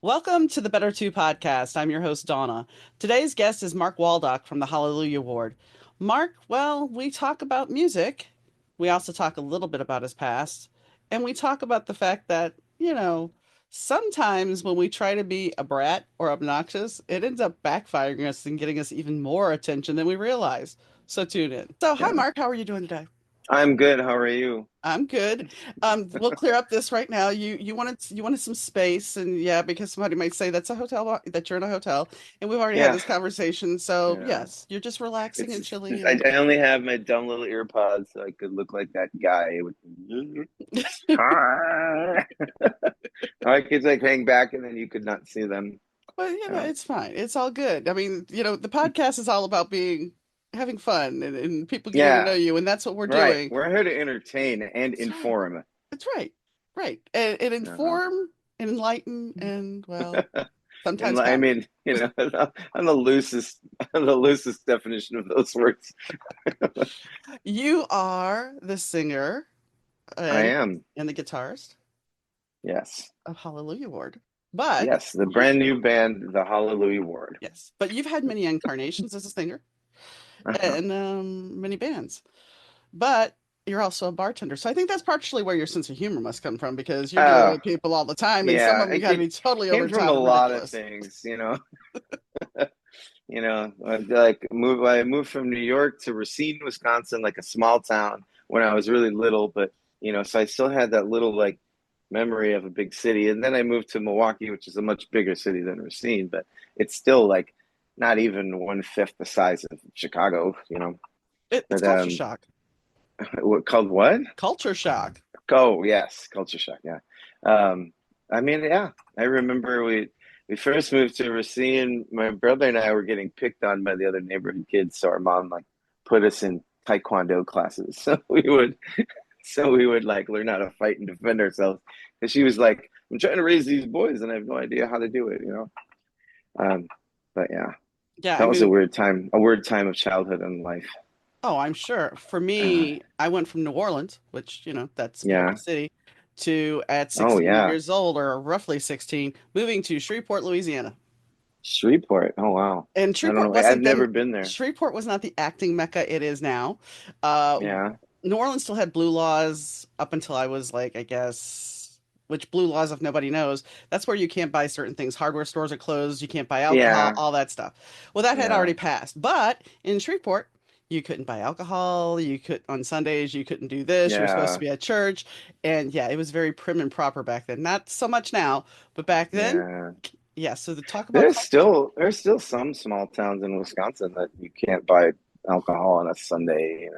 Welcome to the Better Two podcast. I'm your host, Donna. Today's guest is Mark Waldoch from the Hallelujah Ward. Mark, well, we talk about music. We also talk a little bit about his past. And we talk about the fact that, sometimes when we try to be a brat or obnoxious, it ends up backfiring us and getting us even more attention than we realize. So tune in. So, hi, Yeah. Mark. How are you doing today? I'm good. How are you? I'm good. We'll clear up this right now. You wanted some space, and yeah, because somebody might say that's a that you're in a hotel, and we've already had Yeah. this conversation. So Yeah. yes, you're just relaxing and chilling, I, and I only have my dumb little ear pods so I could look like that guy with hi. I could like hang back and then you could not see them. but Yeah. it's fine. It's all good. I mean, the podcast is all about having fun and people getting to know Yeah. you, and that's what we're Right. doing. We're here to entertain and That's right. inform. That's right. Right. And Uh, inform and enlighten and well, and sometimes I pound. mean, I'm the loosest I'm the loosest definition of those words. You are the singer I and am. and the guitarist Yes. of Hallelujah Ward. But Yes. The you've brand new band, the Hallelujah Ward. yes, but you've had many incarnations as a singer Uh-huh. and many bands. But you're also a bartender. So I think that's partially where your sense of humor must come from because you're dealing Oh, with people all the time and some yeah, of them got to be totally over came the from a top and lot of ridiculous. things, I moved from New York to Racine, Wisconsin, like a small town when I was really little, but so I still had that little like memory of a big city. And then I moved to Milwaukee, which is a much bigger city than Racine, but it's still like not even one fifth the size of Chicago. It's But culture shock. what called what? Culture shock. Oh, yes, culture shock. Yeah. Um, I mean, yeah, I remember we first moved to Racine. My brother and I were getting picked on by the other neighborhood kids, so our mom like put us in taekwondo classes. So we would like learn how to fight and defend ourselves. And she was like, "I'm trying to raise these boys, and I have no idea how to do it." Um, but yeah, Yeah, I that was a moved. weird time of childhood and life. Oh, I'm sure. For Uh, me, I went from New Orleans, which, that's Milwaukee yeah. City, to at Oh 16 yeah. years old, or roughly 16, moving to Shreveport, Louisiana. Shreveport. Oh wow. And I don't Shreveport know. I've wasn't never the been there. Shreveport was not the acting mecca it is now. Uh, Yeah. New Orleans still had blue laws up until I was like, I guess, which blue laws, if nobody knows, that's where you can't buy certain things. Hardware stores are closed, you can't buy alcohol, Yeah. all that stuff. Well, that had Yeah. already passed. But in Shreveport, you couldn't buy alcohol, you could on Sundays, you couldn't do this, you were supposed to Yeah. be at church. And yeah, it was very prim and proper back then. Not so much now, but back then, Yeah. yeah. So the talk about There's culture. still there's still some small towns in Wisconsin that you can't buy alcohol on a Sunday.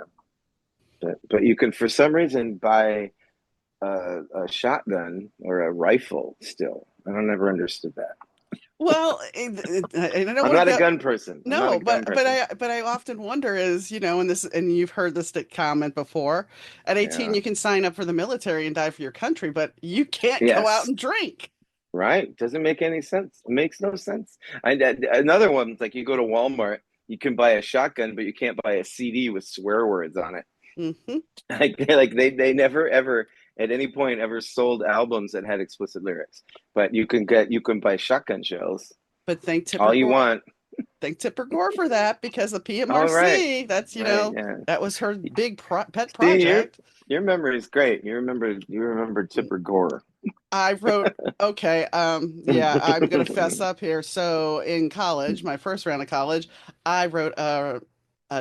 But you can for some reason buy a shotgun or a rifle still. I don't ever understood that. Well, and I don't I'm want to not a go. gun person. I'm not a No, gun person. but I often wonder is, and you've heard this comment before, at 18 Yeah. you can sign up for the military and die for your country, but you can't go out Yes. and drink. Right? Doesn't make any sense. It makes no sense. Another one, like you go to Walmart, you can buy a shotgun, but you can't buy a CD with swear words on it. Hmm. Like they never ever at any point ever sold albums that had explicit lyrics. But you can buy shotgun shells But all you want. Thank Tipper Gore for that because the All right. PMRC, that's, Right, yeah. that was her big pet See, your project. your memory is great. You remember Tipper Gore. I wrote, okay, yeah, I'm gonna fess up here. So in college, my first round of college, I wrote a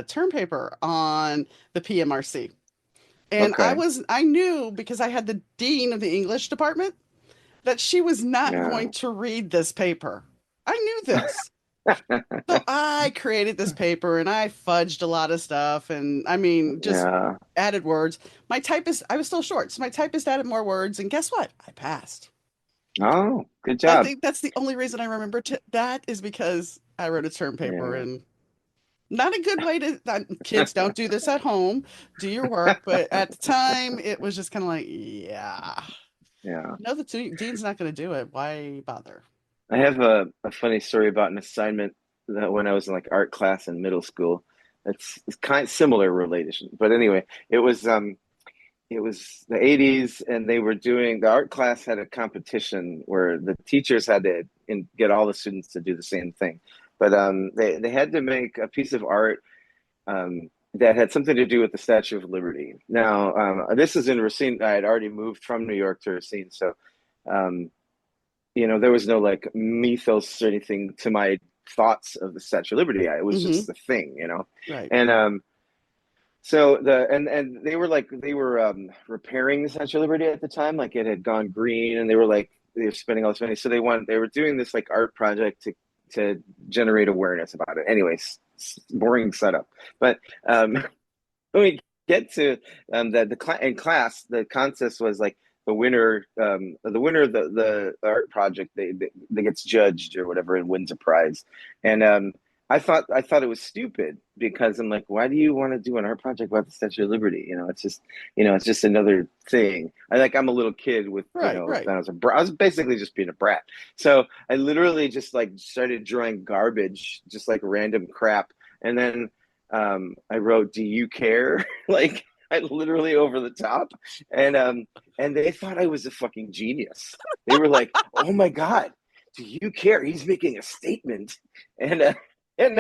term paper on the PMRC. And Okay. I knew because I had the dean of the English department that she was not Yeah. going to read this paper. I knew this. So I created this paper and I fudged a lot of stuff and I mean just Yeah. added words. I was still short, so my typist added more words and guess what? I passed. Oh, good I job. think that's the only reason I remember that is because I wrote a term paper Yeah. and not a good way to kids don't do this at home, do your work, but at the time it was just kind of like, yeah. Yeah. No, the dean's not going to do it. Why bother? I have a funny story about an assignment that when I was in like art class in middle school. It's kind of similar relation. But anyway, it was it was the 80s, and they were doing the art class had a competition where the teachers had to get all the students to do the same thing. But they had to make a piece of art that had something to do with the Statue of Liberty. Now, this is in Racine. I had already moved from New York to Racine, so um, there was no like mythos or anything to my thoughts of the Statue of Liberty. It was Mm-hmm. just the thing. Right. And so and they were repairing the Statue of Liberty at the time, like it had gone green, and they were spending all this money. So they were doing this like art project to generate awareness about it. Anyways, boring setup. But when we get to in class, the contest was like the winner of the art project they gets judged or whatever and wins a prize. And I thought it was stupid because I'm like, why do you want to do an art project about the Statue of Liberty? It's just another thing. I'm a little kid with Right. Right. I was basically just being a brat. So I literally just like started drawing garbage, just like random crap, and then I wrote, "Do you care?" like I literally over the top, and they thought I was a fucking genius. They were like, "Oh my god, do you care? He's making a statement," and. And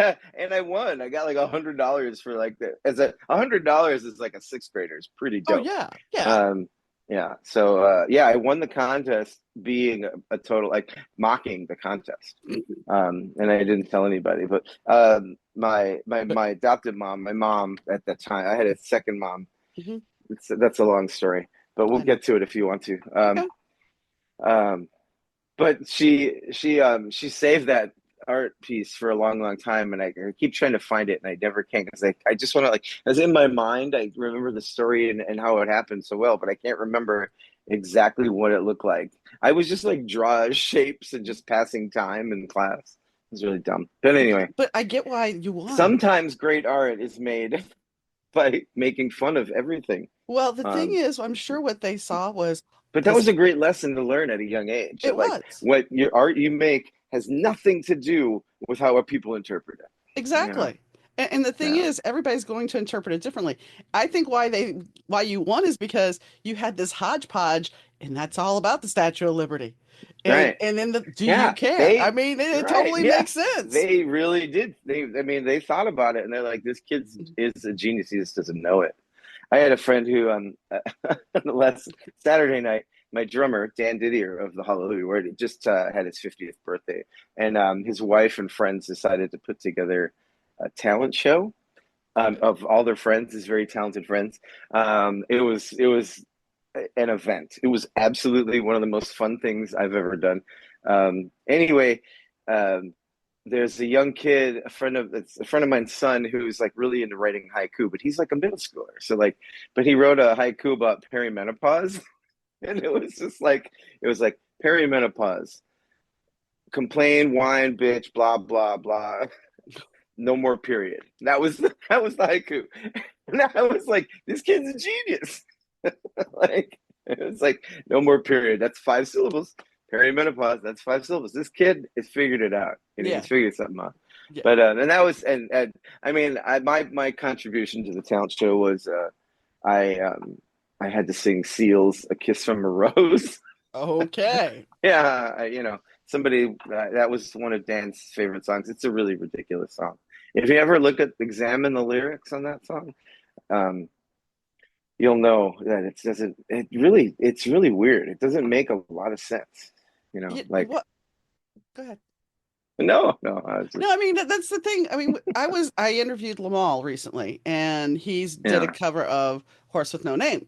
I won. I got like $100 for like the as $100 is like a sixth grader. It's pretty Oh dope. yeah. Yeah. Um, yeah. So yeah, I won the contest being a total like mocking the contest. And I didn't tell anybody. But But my adopted mom, my mom at that time, I had a second mom. mhm, That's a long story, but we'll I know. get to it if you want to. Okay. Um, but she saved that art piece for a long, long time, and I keep trying to find it, and I never can because I just want to like as in my mind, I remember the story and how it happened so well, but I can't remember exactly what it looked like. I was just like draw shapes and just passing time in class. It was really dumb. But Yeah, anyway, but I get why you won. sometimes great art is made by making fun of everything. Well, the thing Um, is, I'm sure what they saw was But that was this. a great lesson to learn at a young age. It That like was. what your art you make has nothing to do with how people interpret it. Exactly. And the thing Yeah. is, everybody's going to interpret it differently. I think why you won is because you had this hodgepodge, and that's all about the Statue of Liberty. And Right. and then the do you Yeah. care? I mean, it Right. totally Yeah. makes sense. They really did. I mean, they thought about it and they're like, this kid is a genius. He just doesn't know it. I had a friend who, last Saturday night, my drummer, Dan Didier of the Hallelujah Word, he just had his 50th birthday. And his wife and friends decided to put together a talent show Okay. of all their friends, his very talented friends. It was an event. It was absolutely one of the most fun things I've ever done. Anyway, um, there's a young kid, it's a friend of mine's son who's like really into writing haiku, but he's like a middle schooler. So like, but he wrote a haiku about perimenopause, and it was like perimenopause, complain, whine, bitch, blah blah blah, no more period. That was the haiku. And I was like, this kid's a genius. like it's like no more period. That's 5 syllables. Perimenopause. That's 5 syllables. This kid has figured it out. Yeah. He's figured something out. Yeah. But and that was and I mean my contribution to the talent show was I I had to sing Seal's "A Kiss from a Rose." Okay. yeah, somebody that was one of Dan's favorite songs. It's a really ridiculous song. If you ever examine the lyrics on that song, um, you'll know that it's really weird. It doesn't make a lot of sense. Like What? Go ahead. no, I was No, just I mean that's the thing. I mean, I interviewed Lamal recently, and he's did a yeah. cover of "Horse with No Name,"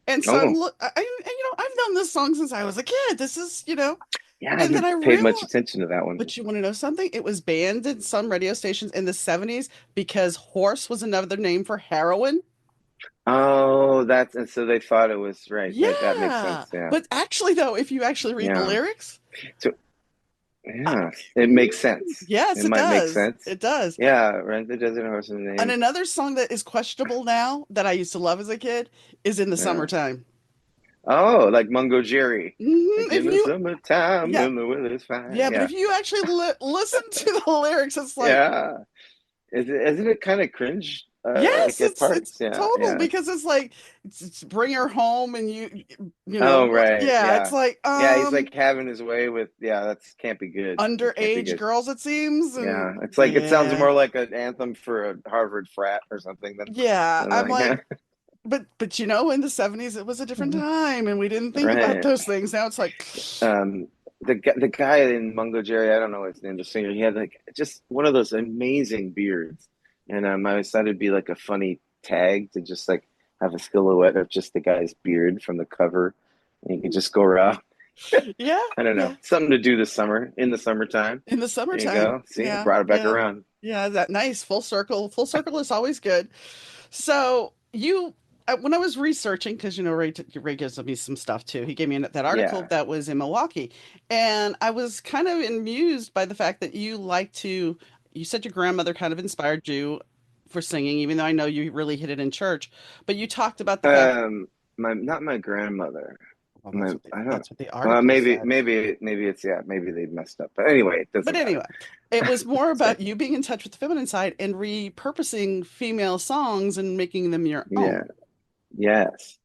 and so I'm Oh look. I've known this song since I was a kid. This is yeah, I and then haven't I paid much realized. attention to that one. But you want to know something? It was banned in some radio stations in the '70s because horse was another name for heroin. Oh, that's and so they thought it was right. That makes Yeah, sense. Yeah, but actually, though, if you actually read the yeah. lyrics, So I, yeah, it makes sense. yes, It it might make does. sense. It does. Yeah, rent the desert horse in the And name. another song that is questionable now that I used to love as a kid is "In the Yeah. Summertime." Oh, like Mungo Jerry. Like If in the you, summertime yeah, when the weather's fine. yeah, but Yeah. if you actually listen to the lyrics, it's like, Yeah. Isn't it kind of cringe? Yes, like at it's parks. Yeah, total yeah. because it's like it's bring her home and you know Oh, right. yeah it's Yeah. like Yeah, he's like having his way with, yeah, that's can't be good. It can't be underage good. girls it seems and Yeah. It's like it sounds yeah more like an anthem for a Harvard frat or something yeah than I'm like like but you know in the 70s it was a different time and we didn't think about right. those things now it's like Um the guy in Mungo Jerry, I don't know his name, the singer, he had like just one of those amazing beards. And I always thought it'd be like a funny tag to just like have a silhouette of just the guy's beard from the cover. And you could just go around. yeah I don't know. yeah Something to do this summer, in the summertime. in the There you summertime go. See, I yeah brought it back yeah around. yeah that nice full circle is always good. So you, when I was researching, because you know Ray gives me some stuff too. He gave me that article Yeah. that was in Milwaukee, and I was kind of amused by the fact that you like to. You said your grandmother kind of inspired you for singing, even though I know you really hit it in church. But you talked about the fact. Um, my not my grandmother. Well, My I don't. that's what the article said. Maybe it's yeah. Maybe they messed up. But anyway, it But doesn't matter. anyway, it was more It's good. about you being in touch with the feminine side and repurposing female songs and making them your Yeah. own. Yes.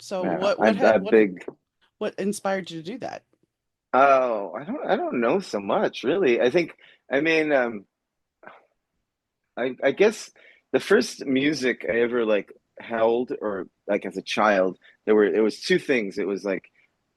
So Yeah. I big. what inspired you to do that? Oh, I don't know so much really. I think. I mean, I guess the first music I ever like held or like as a child, it was two things. It was like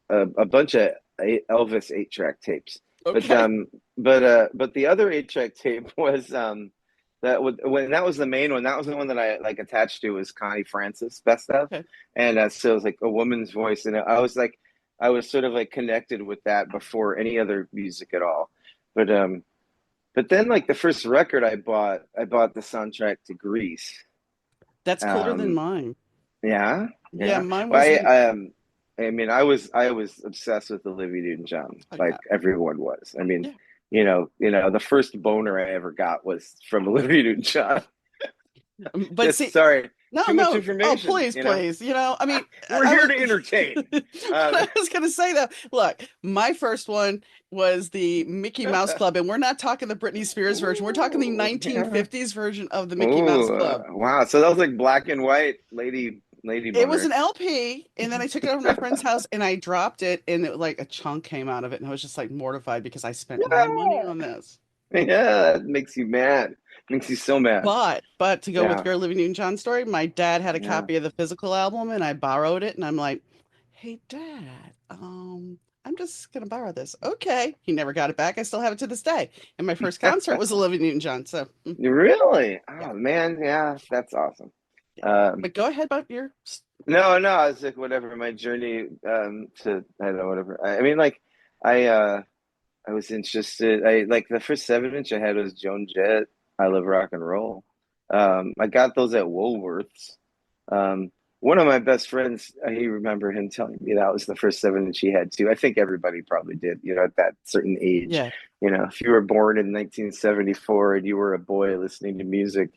a bunch of Elvis 8-track tapes. But Okay. but the other 8-track tape was that would when that was the main one. That was the one that I like attached to was Connie Francis Best of, Okay. and so it was like a woman's voice, and I was like I was sort of like connected with that before any other music at all. But but then like the first record I bought the soundtrack to Grease. That's cooler than Um, mine. yeah, Yeah, yeah. mine Well, wasn't. I mean, I was obsessed with Olivia Newton-John, Oh, like yeah. everyone was. I mean, Yeah. the first boner I ever got was from Olivia Newton-John. But Just see, sorry, no, too much no. Oh, information. please, please. I mean, We're I here was, to entertain. but Um, I was gonna say though, look, my first one was the Mickey Mouse Club, and we're not talking the Britney Spears version. We're talking the ooh, yeah. 1950s version of the Mickey Mouse Ooh, Club. wow. So that was like black and white, lady It was boner. an LP, and then I took it over to my friend's house and I dropped it, and like a chunk came out of it, and I was just like mortified because I spent my money Yeah, on this. yeah. That makes you mad. Makes you so mad. But to go with Yeah, your Olivia Newton-John story, my dad had a yeah. copy of the physical album and I borrowed it and I'm like, "Hey Dad, I'm just gonna borrow this." Okay. He never got it back. I still have it to this day. And my first concert was Olivia Newton-John. So Really? yeah, Oh man, yeah, that's awesome. yeah. Um, But go ahead about your no, no, I was like whatever my journey to I don't know whatever. I mean like I I was interested. I like the first 7 inch I had was Joan Jett. I Love Rock and Roll. I got those at Woolworths. One of my best friends, I remember him telling me that was the first 7 inch he had too. I think everybody probably did, at that certain age. yeah, If you were born in 1974 and you were a boy listening to music,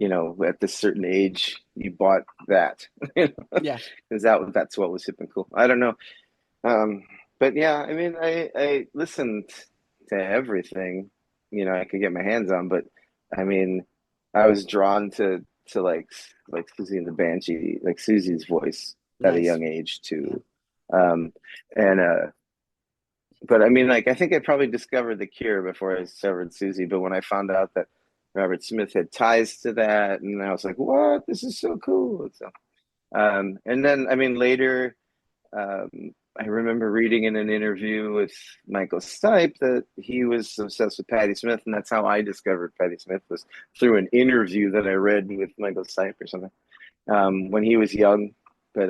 at this certain age, you bought that, yeah. because that's what was hip and cool. I don't know. Um, but yeah, I mean, I listened to everything, I could get my hands on, but I mean, I was drawn to like Susie and the Banshee, like Susie's voice at a Nice. young age Yeah. too. Um, and but I mean, like I think I probably discovered The Cure before I discovered Susie, but when I found out that Robert Smith had ties to that, and I was like, what? This is so cool. So, and then I mean later. Um, I remember reading in an interview with Michael Stipe that he was obsessed with Patti Smith, and that's how I discovered Patti Smith was through an interview that I read with Michael Stipe or something when he was young. But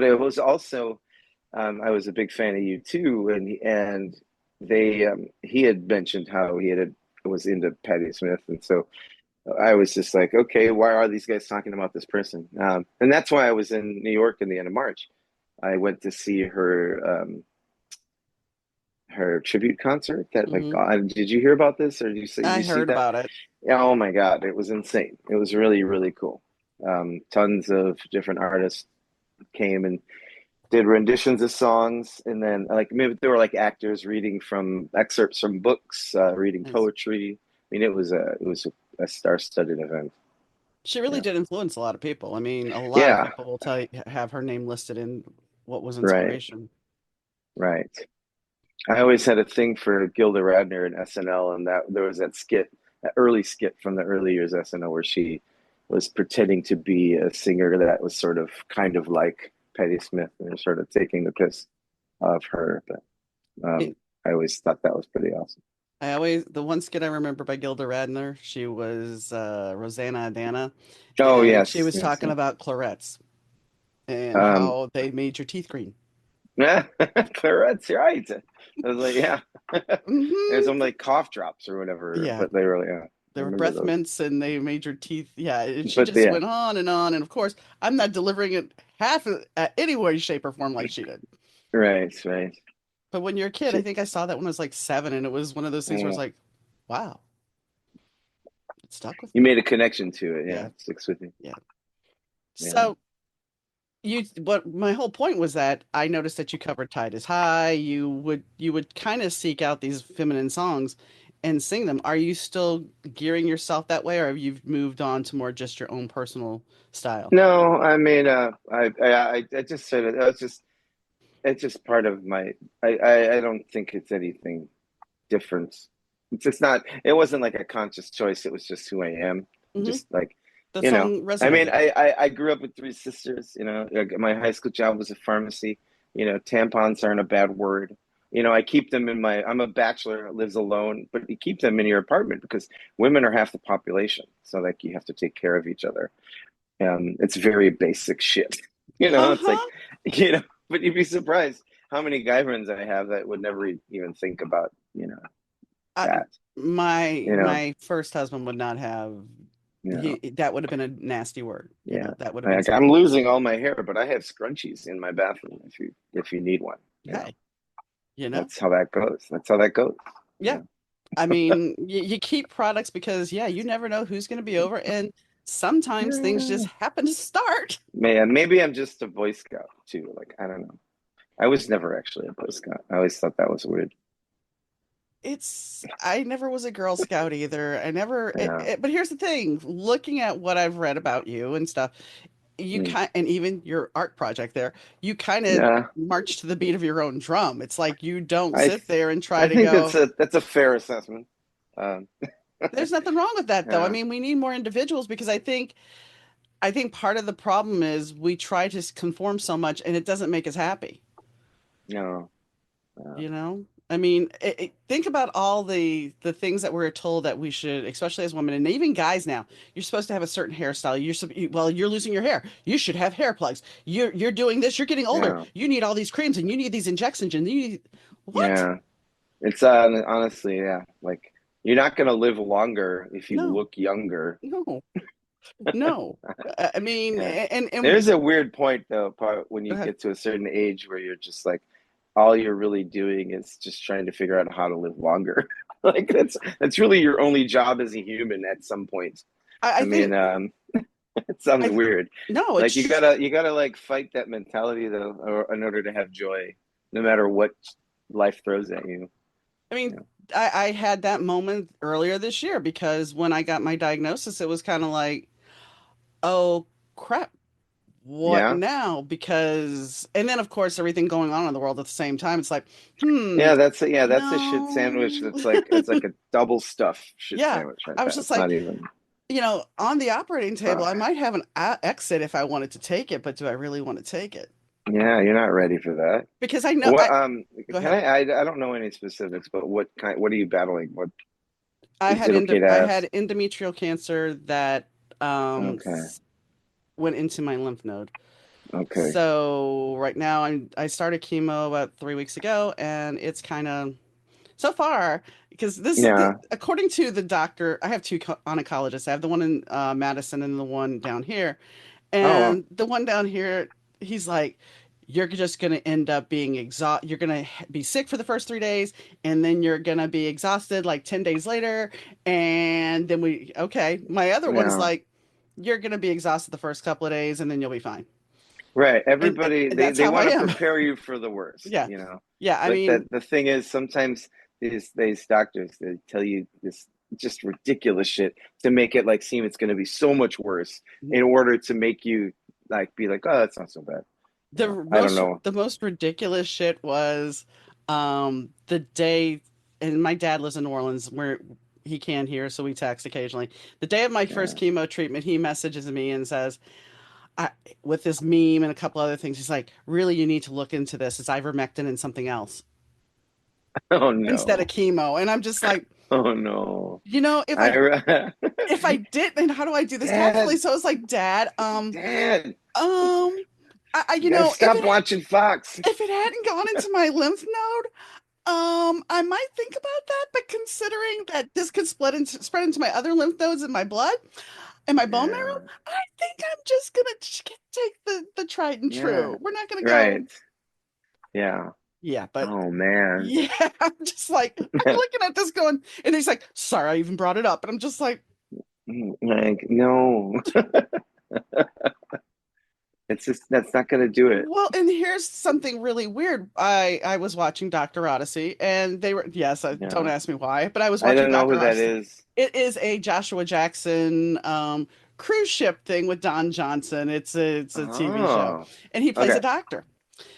it was also I was a big fan of U2, and they he had mentioned how he had was into Patti Smith, and so I was just like, okay, why are these guys talking about this person? And that's why I was in New York in the end of March. I went to see her tribute concert. That like, Hmm. did you hear about this, or did I you see heard that? about it. Yeah, oh my God, it was insane. It was really really cool. Tons of different artists came and did renditions of songs, and then like maybe there were like actors reading from excerpts from books, reading Nice. poetry. I mean, it was a star-studded event. She really Yeah. did influence a lot of people. I mean, a lot of Yeah. people will tell you, have her name listed in what was Right. inspiration. Right. I always had a thing for Gilda Radner in SNL, and that there was that skit, that early skit from the early years SNL where she was pretending to be a singer that was sort of kind of like Patti Smith, and they're sort of taking the piss of her. But It, I always thought that was pretty awesome. the one skit I remember by Gilda Radner, she was Rosanna Adana, Oh and she yes, was yes, talking yes. about clarets and Um, how they made your teeth green. yeah, Clarette's right. I was like, yeah, there's some Hmm. like cough drops or whatever, Yeah, but they were, yeah, I there were remember breath those. mints, and they made your teeth. Yeah, and she But just yeah, went on and on. And of course, I'm not delivering it any way, shape, or form like she did. right, right. But when you're a kid, I She, think I saw that when I was like 7, and it was one of those things where I was mm, like, wow, it stuck with you me. made a connection to it, yeah, Yeah, it sticks with you. yeah. Yeah. So what my whole point was that I noticed that you covered Tide is High. You would kind of seek out these feminine songs and sing them. Are you still gearing yourself that way, or have you moved on to more just your own personal style? No, I mean, I just said it. It's just part of my. I don't think it's anything different. It's just not. It wasn't like a conscious choice. It was just who I am. Hmm. Just like, The you know. song I mean, resonated. I grew up with three sisters. You know, like my high school job was a pharmacy. You know, tampons aren't a bad word. You know, I keep them in my. I'm a bachelor that lives alone, but you keep them in your apartment because women are half the population. So like, you have to take care of each other. It's very basic shit. You know, it's like, Uh-huh. you know, but you'd be surprised how many guy friends I have that would never even think about, I, that, my you know, my first husband would not have you know, he that would have been a nasty word. yeah. That would have been Like, I'm something. losing all my hair, but I have scrunchies in my bathroom if you need one, you know. Hey, you know? That's how that goes. That's how that goes. You Yeah. know. I mean, you keep products because, yeah, you never know who's going to be over, and sometimes things just Yeah. happen to start. Man, maybe I'm just a Boy Scout too. Like, I don't know. I was never actually a Boy Scout. I always thought that was weird. I never was a Girl Scout either. I never, Yeah. but here's the thing, looking at what I've read about you and stuff, Mm. and even your art project there, you kind of Yeah. march to the beat of your own drum. It's like you don't I sit there and try I to think that's go, a fair assessment. Um, there's nothing wrong with that though. I yeah, mean, we need more individuals because I think part of the problem is we try to conform so much and it doesn't make us happy, no, you know? I mean, think about all the things that we're told that we should, especially as women and even guys now. You're supposed to have a certain hairstyle. Well, you're losing your hair. You should have hair plugs. You're doing this. You're getting older. yeah, You need all these creams and you need these injections and you need what? yeah. It's honestly, yeah. Like, you're not gonna live longer if you No, look younger. no, no. I mean, Yeah. and There's a weird point though, part when go you ahead. get to a certain age where you're just like, all you're really doing is just trying to figure out how to live longer. Like, that's really your only job as a human at some point. I I think mean, it sounds I weird. no, Like, you it's. gotta you gotta like fight that mentality though, or in order to have joy, no matter what life throws at you. I mean, Yeah. I had that moment earlier this year because when I got my diagnosis, it was kind of like, oh crap, what Yeah. now? Because, and then of course, everything going on in the world at the same time, it's like, hmm, Yeah, that's a shit sandwich. no. That's like it's like a double stuff shit Yeah. sandwich right I was there. just It's not like, even. on the operating table, I Fuck. might have an exit if I wanted to take it, but do I really want to take it? Yeah, you're not ready for that. Because I know, What go can ahead. I don't know any specifics, but what are you battling? What is it okay to I ask? had endometrial cancer that um Okay. went into my lymph node. Okay. So right now I started chemo about 3 weeks ago, and it's kind of so far because Yeah. according to the doctor, I have two oncologists. I have the one in Madison and the one down here. Oh well. And the one down here, he's like, you're just going to end up being exhausted. You're going to be sick for the first 3 days, and then you're going to be exhausted like 10 days later. And then okay. My other one is Yeah. like, you're going to be exhausted the first couple of days, and then you'll be fine. Right. And, Everybody and they that's they how I want to am. prepare you for the worst, Yeah. Yeah. I But mean, the thing is sometimes these doctors they tell you this just ridiculous shit to make it like seem it's going to be so much worse in order to make you like be like, oh, that's not so bad. I don't know. The most ridiculous shit was the day, and my dad lives in New Orleans where he can't hear, so we text occasionally. The day of my first Yeah. chemo treatment, he messages me and says, I, with this meme and a couple other things, he's like, really, you need to look into this. It's ivermectin and something else Oh instead of no. chemo. And I'm just like, Oh no. you know, I if I did, then how do I do this tactfully? Dad, So I was like, Dad, Dad, you you gotta know, stop watching Fox. if it hadn't gone into my lymph node, I might think about that, but considering that this could spread into my other lymph nodes in my blood and my bone marrow, Yeah. I think I'm just gonna take the tried and Yeah. true. We're not gonna go, Right. Yeah. yeah, but Oh man. yeah, I'm just like I'm looking at this going, and he's like, sorry, I even brought it up, and I'm just like, Like, no. It's just that's not gonna do it. well, and here's something really weird. I was watching Dr. Odyssey, and they were yes, don't Yeah. ask me why, but I was I watching don't know who Dr. that Odyssey. is. It is a Joshua Jackson cruise ship thing with Don Johnson. It's a TV show, Oh. and he plays a Okay. doctor.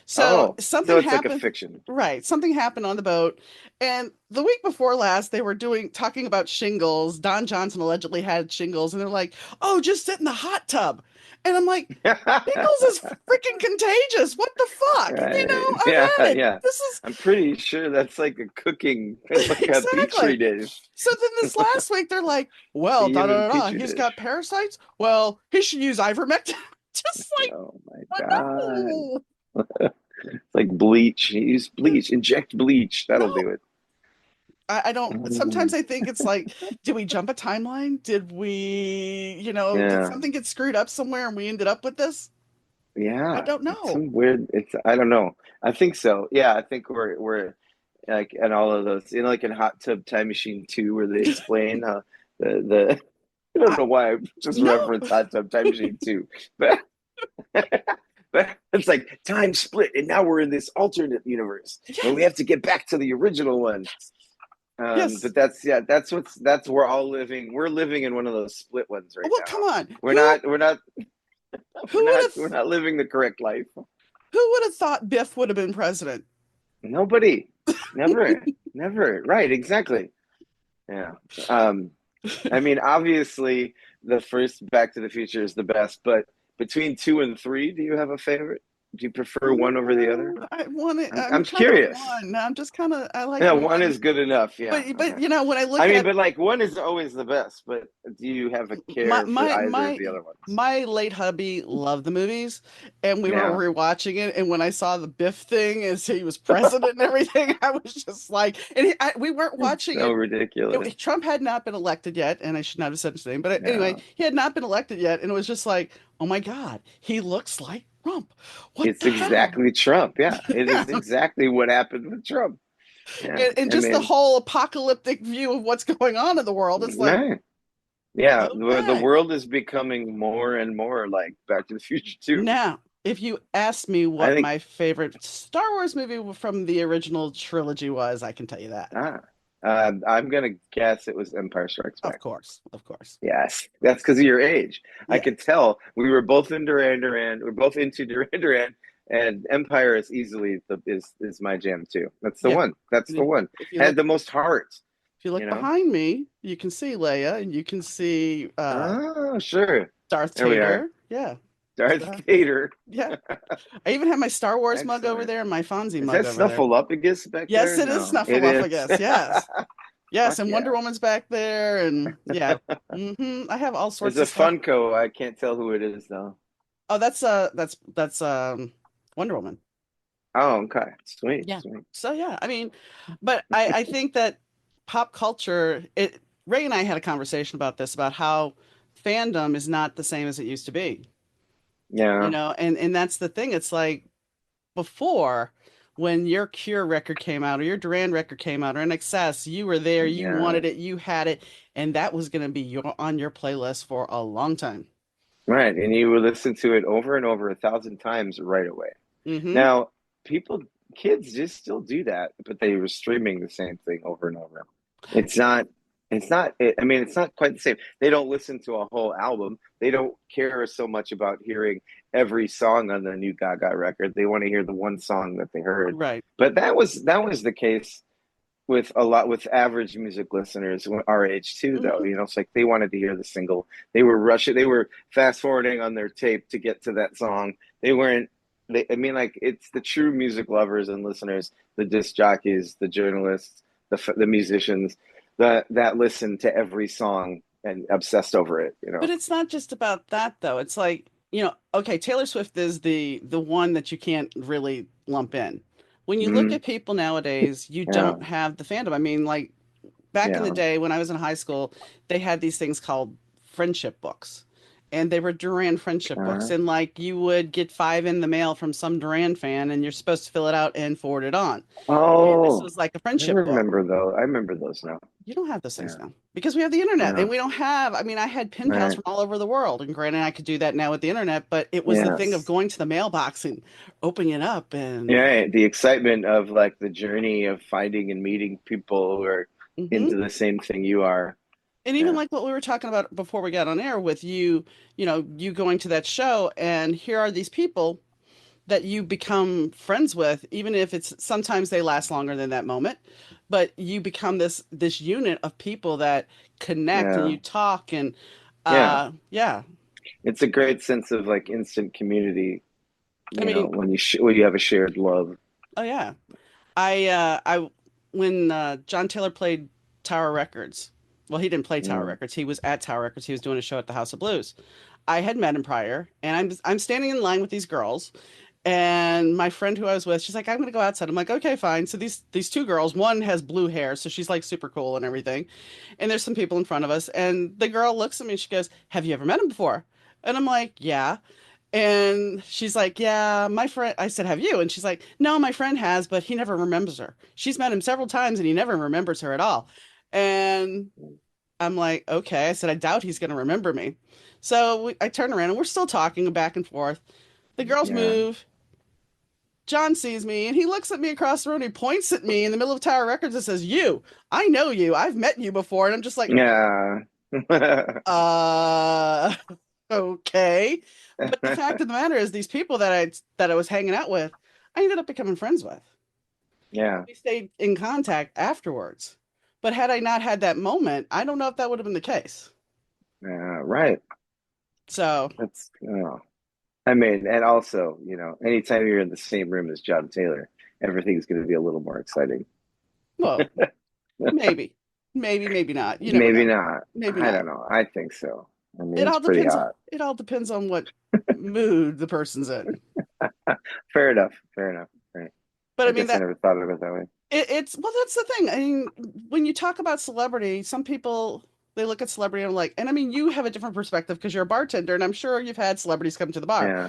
So Oh. So something it's like a happened, fiction. right? Something happened on the boat, and the week before last, they were talking about shingles. Don Johnson allegedly had shingles, and they're like, "Oh, just sit in the hot tub," and I'm like, "Shingles is freaking contagious. What the fuck? You know, Right. I've Yeah, had it. yeah. This is I'm pretty sure that's like a cooking, like a petri exactly." dish. So then this last week, they're like, A "Well, da human da da, da. petri He's dish. got parasites. Well, he should use ivermectin." Just like, Oh my God. oh, It's like bleach. Use no, bleach. Inject bleach. That'll no. do it. I don't. Sometimes Mm. I think it's like, did we jump a timeline? Did we, did Yeah. something get screwed up somewhere and we ended up with this? I Yeah. don't It's know. some weird. It's I don't know. I think so. Yeah. I think we're like and all of those. Like in Hot Tub Time Machine 2, where they explain how the I don't I, know why I just no, referenced Hot Tub Time Machine 2, but but it's like time split, and now we're in this alternate universe, and we yes, have to get back to the original one. yes. But that's we're all living. We're living in one of those split ones right Well, come now. on. We're not. We're not. Who would have, We're not living the correct life. who would have thought Biff would have been president? Nobody. Never. Never. Right. Exactly. Yeah. Um. I mean, obviously, the first Back to the Future is the best, but between two and three, do you have a favorite? Do you prefer one over the other? I want it. I'm I'm kind of curious. one. I'm just kind of. I like Yeah, one one. is good enough. Yeah. But Okay. when I look I mean, at but like one is always the best, but do you have a my care for my either of my the other ones? my late hubby loved the movies, and we were Yeah. rewatching it. And when I saw the Biff thing as he was president and everything, I was just like, and we weren't It's watching so it. ridiculous. Trump had not been elected yet, and I should not have said his name, but anyway, Yeah. he had not been elected yet, and it was just like, oh my God, he looks like Trump. What It's the hell? exactly Trump. Yeah. It Yeah. is exactly what happened with Trump. Yeah. And I just the mean, whole apocalyptic view of what's going on in the world. It's like, man. Yeah. The okay. world is becoming more and more like Back to the Future too. Now, if you ask me I what think my favorite Star Wars movie from the original trilogy was, I can tell you that. ah, I'm gonna guess it was Empire Strikes Of Back. course, of course. Yes, that's because of your age. I Yeah, could tell we were both in Duran Duran. We're both into Duran Duran, and Empire is easily is my jam too. That's the yeah. one. That's And the one. if you Had look the most heart. if you You look know. behind me, you can see Leia and you can see Oh, sure. Darth There we are. Tater. Yeah. Darth So, Vader. yeah. I even have my Star Wars mug over Excellent. there and my Fonzie Is mug that over there. Snuffleupagus back Yes, there? it is No, it is. Snuffleupagus. Yes. Yes, Fuck and Wonder yeah. Woman's back there and yeah. I have all It's sorts a of stuff. Funko. I can't tell who it is though. Oh, that's Wonder Woman. Oh, okay. Sweet, Yeah. sweet. So yeah, I mean, but I think that pop culture, Ray and I had a conversation about this, about how fandom is not the same as it used to be. Yeah, And that's the thing. It's like before, when your Cure record came out or your Duran record came out or an Excess, you were there, you yeah. wanted it, you had it, and that was going to be on your playlist for a long time. Right. And you would listen to it over and over 1,000 times right away. Hmm. Now, people, kids just still do that, but they were streaming the same thing over and over. It's not. I mean, it's not quite the same. They don't listen to a whole album. They don't care so much about hearing every song on the new Gaga record. They want to hear the one song that they heard. Right. But that was the case with a lot with average music listeners our age too, though. Hmm. It's like they wanted to hear the single. They were rushing. They were fast forwarding on their tape to get to that song. They weren't. I mean, like it's the true music lovers and listeners, the disc jockeys, the journalists, the musicians that listen to every song and obsessed over it. But it's not just about that though. It's like, okay, Taylor Swift is the one that you can't really lump in. When you look Mm, at people nowadays, you yeah, don't have the fandom. I mean, like back in the yeah, day when I was in high school, they had these things called friendship books. And they were Duran friendship books. uh, And like you would get five in the mail from some Duran fan and you're supposed to fill it out and forward it on. And this oh, was like a I friendship book. remember though. I remember those now. You don't have those things Yeah, now because we have the internet yeah, and we don't have, I mean, I had pen pals right. from all over the world. And granted, I could do that now with the internet, but it was the thing of Yes. going to the mailbox and opening it up and, Yeah, the excitement of like the journey of finding and meeting people who are mhm. into the same thing you are. And even Yeah, like what we were talking about before we got on air with you, you going to that show and here are these people that you become friends with, even if it's sometimes they last longer than that moment, but you become this unit of people that connect and yeah, you talk and yeah. yeah. It's a great sense of like instant community, I mean, when you have a shared love. oh yeah. I when John Taylor played Tower Records, well, he didn't play Tower Mm, Records. He was at Tower Records. He was doing a show at the House of Blues. I had met him prior, and I'm standing in line with these girls, and my friend who I was with, she's like, "I'm gonna go outside." I'm like, "Okay, fine." So these two girls, one has blue hair, so she's like super cool and everything, and there's some people in front of us, and the girl looks at me and she goes, "Have you ever met him before?" And I'm like, "Yeah." And she's like, "Yeah, my friend." I said, "Have you?" And she's like, "No, my friend has, but he never remembers her. She's met him several times and he never remembers her at all." And I'm like, "Okay." I said, "I doubt he's going to remember me." So I turn around and we're still talking back and forth. The girls yeah, move. John sees me and he looks at me across the road. And he points at me in the middle of Tower Records and says, "You, I know you. I've met you before." And I'm just like, yeah, uh, okay. But the fact of the matter is these people that I was hanging out with, I ended up becoming friends with. yeah, We stayed in contact afterwards. But had I not had that moment, I don't know if that would have been the case. yeah. Right. So, That's I mean, and also, anytime you're in the same room as John Taylor, everything's going to be a little more exciting. well, maybe. Maybe, maybe not. You never Maybe know. not. Maybe I not. don't know. I think so. I mean, It it's all pretty depends hot. it all depends on what mood the person's in. Fair enough. Fair enough. Right. But I I mean guess I that never thought of it that way. it's well that's the thing. I mean, when you talk about celebrity, some people they look at celebrity and like, and I mean you have a different perspective because you're a bartender and I'm sure you've had celebrities come to the bar. Yeah.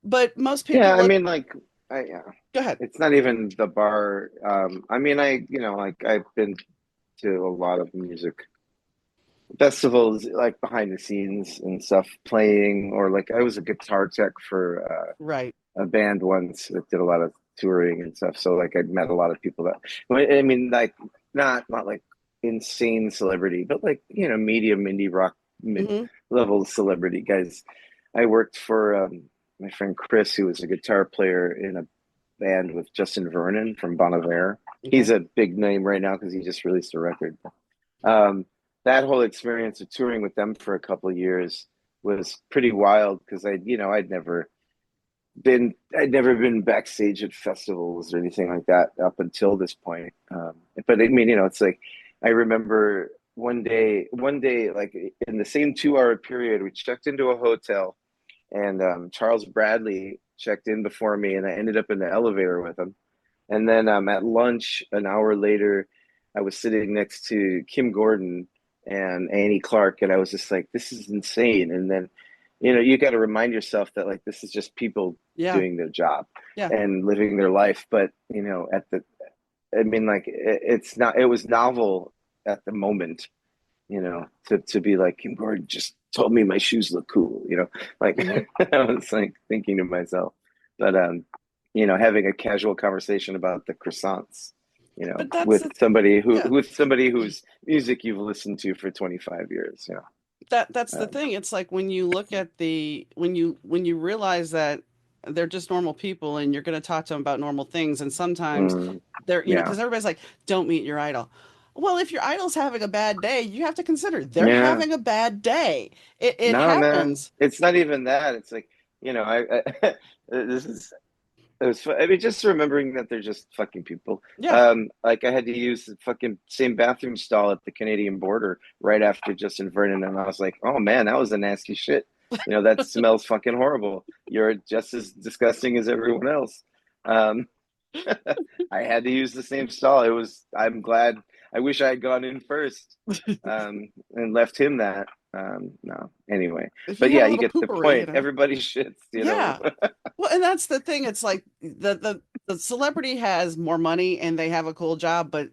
But most Yeah. people I look, mean, like, yeah. go ahead. It's not even the bar. I mean, like, I've been to a lot of music festivals, like behind the scenes and stuff, playing, or like I was a guitar tech for Right. a band once that did a lot of touring and stuff. So like I met a lot of people that, I mean, like not like insane celebrity, but like medium indie rock mid Hmm. level celebrity guys. I worked for my friend Chris, who was a guitar player in a band with Justin Vernon from Bon Iver. He's Okay. a big name right now because he just released a record. Um, that whole experience of touring with them for a couple of years was pretty wild because I'd never been backstage at festivals or anything like that up until this point. But I mean, it's like I remember one day, like in the same 2 hour period, we checked into a hotel and Charles Bradley checked in before me, and I ended up in the elevator with him. And then at lunch, an hour later, I was sitting next to Kim Gordon and Annie Clark, and I was just like, "This is insane." And then, you got to remind yourself that like this is just people Yeah. doing their job Yeah. and living their life. But I mean, like it's not. It was novel at the moment, to be like Kim Gordon just told me my shoes look cool, like Hmm. I was like thinking to myself, but having a casual conversation about the croissants, But that's with the somebody yeah. whose music you've listened to for 25 years, That's the Um, thing. It's like when you look at when you realize that they're just normal people and you're going to talk to them about normal things, and sometimes mm, they're, yeah, because everybody's like, don't meet your idol. Well, if your idol's having a bad day, you have to consider they're yeah. having a bad day. It No, man, happens. it's not even that. It's like, this is it was. I mean, just remembering that they're just fucking people. Yeah. Like I had to use the fucking same bathroom stall at the Canadian border right after Justin Vernon, and I was like, oh man, that was a nasty shit. That smells fucking horrible. You're just as disgusting as everyone else. Um, I had to use the same stall. It was. I'm glad. I wish I had gone in first, and left him that. No, anyway, If you but have yeah, a you little get the poopery, point. Everybody shits. Yeah. Well, and that's the thing. It's like the celebrity has more money and they have a cool job, but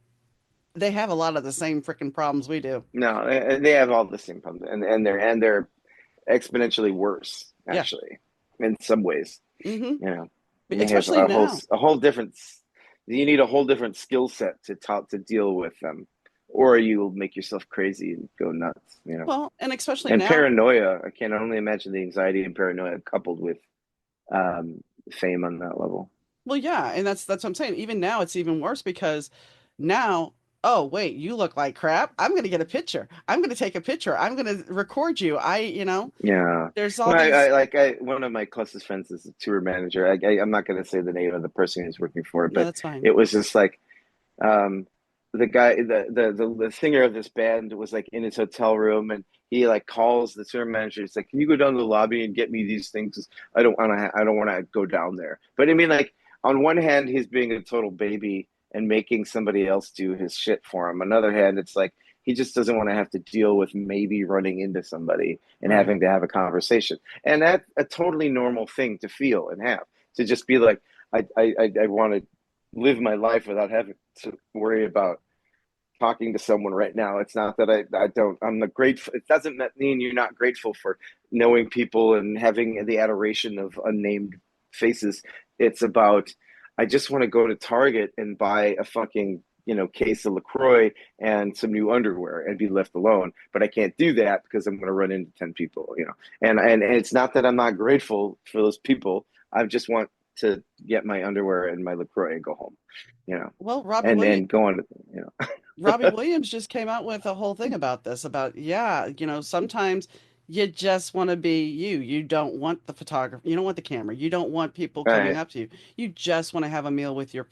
they have a lot of the same freaking problems we do. No, they have all the same problems, and they're exponentially worse, Yeah. actually, in some ways. Hmm. You know, they have Especially now. a whole different. You need a whole different skill set to talk to deal with them, or you'll make yourself crazy and go nuts. Well, and especially And now. paranoia. I can only imagine the anxiety and paranoia coupled with um, fame on that level. Well, yeah, and that's what I'm saying. Even now, it's even worse because now, oh wait, you look like crap. I'm gonna get a picture. I'm gonna take a picture. I'm gonna record you. Yeah. There's all Well, these. one of my closest friends is a tour manager. I'm not going to say the name of the person who's working for it, No, but that's fine. it was just like um, the guy, the singer of this band was like in his hotel room, and he like calls the tour manager. He's like, "Can you go down to the lobby and get me these things? I don't want to go down there." But I mean, like on one hand, he's being a total baby and making somebody else do his shit for him. On the other hand, it's like he just doesn't want to have to deal with maybe running into somebody and Right. having to have a conversation. And that's a totally normal thing to feel and have to just be like, I want to live my life without having to worry about talking to someone right now. It's not that I'm not grateful. It doesn't mean you're not grateful for knowing people and having the adoration of unnamed faces. It's about, I just want to go to Target and buy a fucking, case of LaCroix and some new underwear and be left alone. But I can't do that because I'm going to run into 10 people. And it's not that I'm not grateful for those people. I just want to get my underwear and my LaCroix and go home, you know, Well, and then go on, you know. Robbie Williams just came out with a whole thing about this, about, yeah, sometimes you just want to be you. You don't want the photographer, you don't want the camera, you don't want people All coming right. up to you. You just want to have a meal with your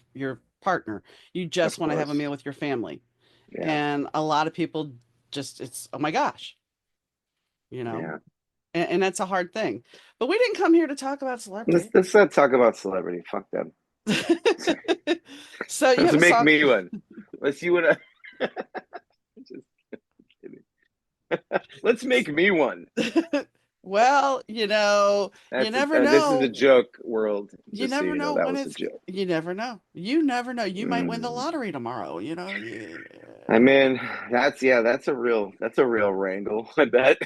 partner. You just Of want to have a course. meal with your family. Yeah. And a lot of people just, it's, oh my gosh, you know, Yeah. and that's a hard thing. But we didn't come here to talk about Let's celebrity. let's not talk about celebrity. Fuck them. So you Let's have a make song. me one. Let's see what I just kidding. Let's make me one. Well, you never This is a know. joke world. You Just so never you know, know that when was a it's, joke. you never know. You never know. You might win the Mm. lottery tomorrow, I mean, that's a real wrangle. I bet.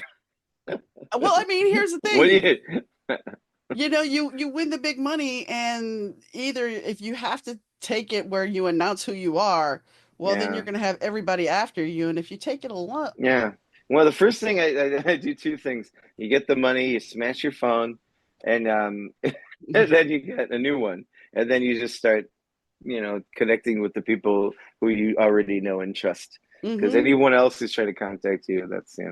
Well, I mean, here's the What do thing. you? You win the big money, and either if you have to take it where you announce who you are, well, then you're Yeah. going to have everybody after you. And if you take it a lot, Yeah. Well, the first thing I do two things. You get the money, you smash your phone, and and then you get a new one, and then you just start, connecting with the people who you already know and trust. Because mm-hmm, anyone else who's trying to contact you, that's I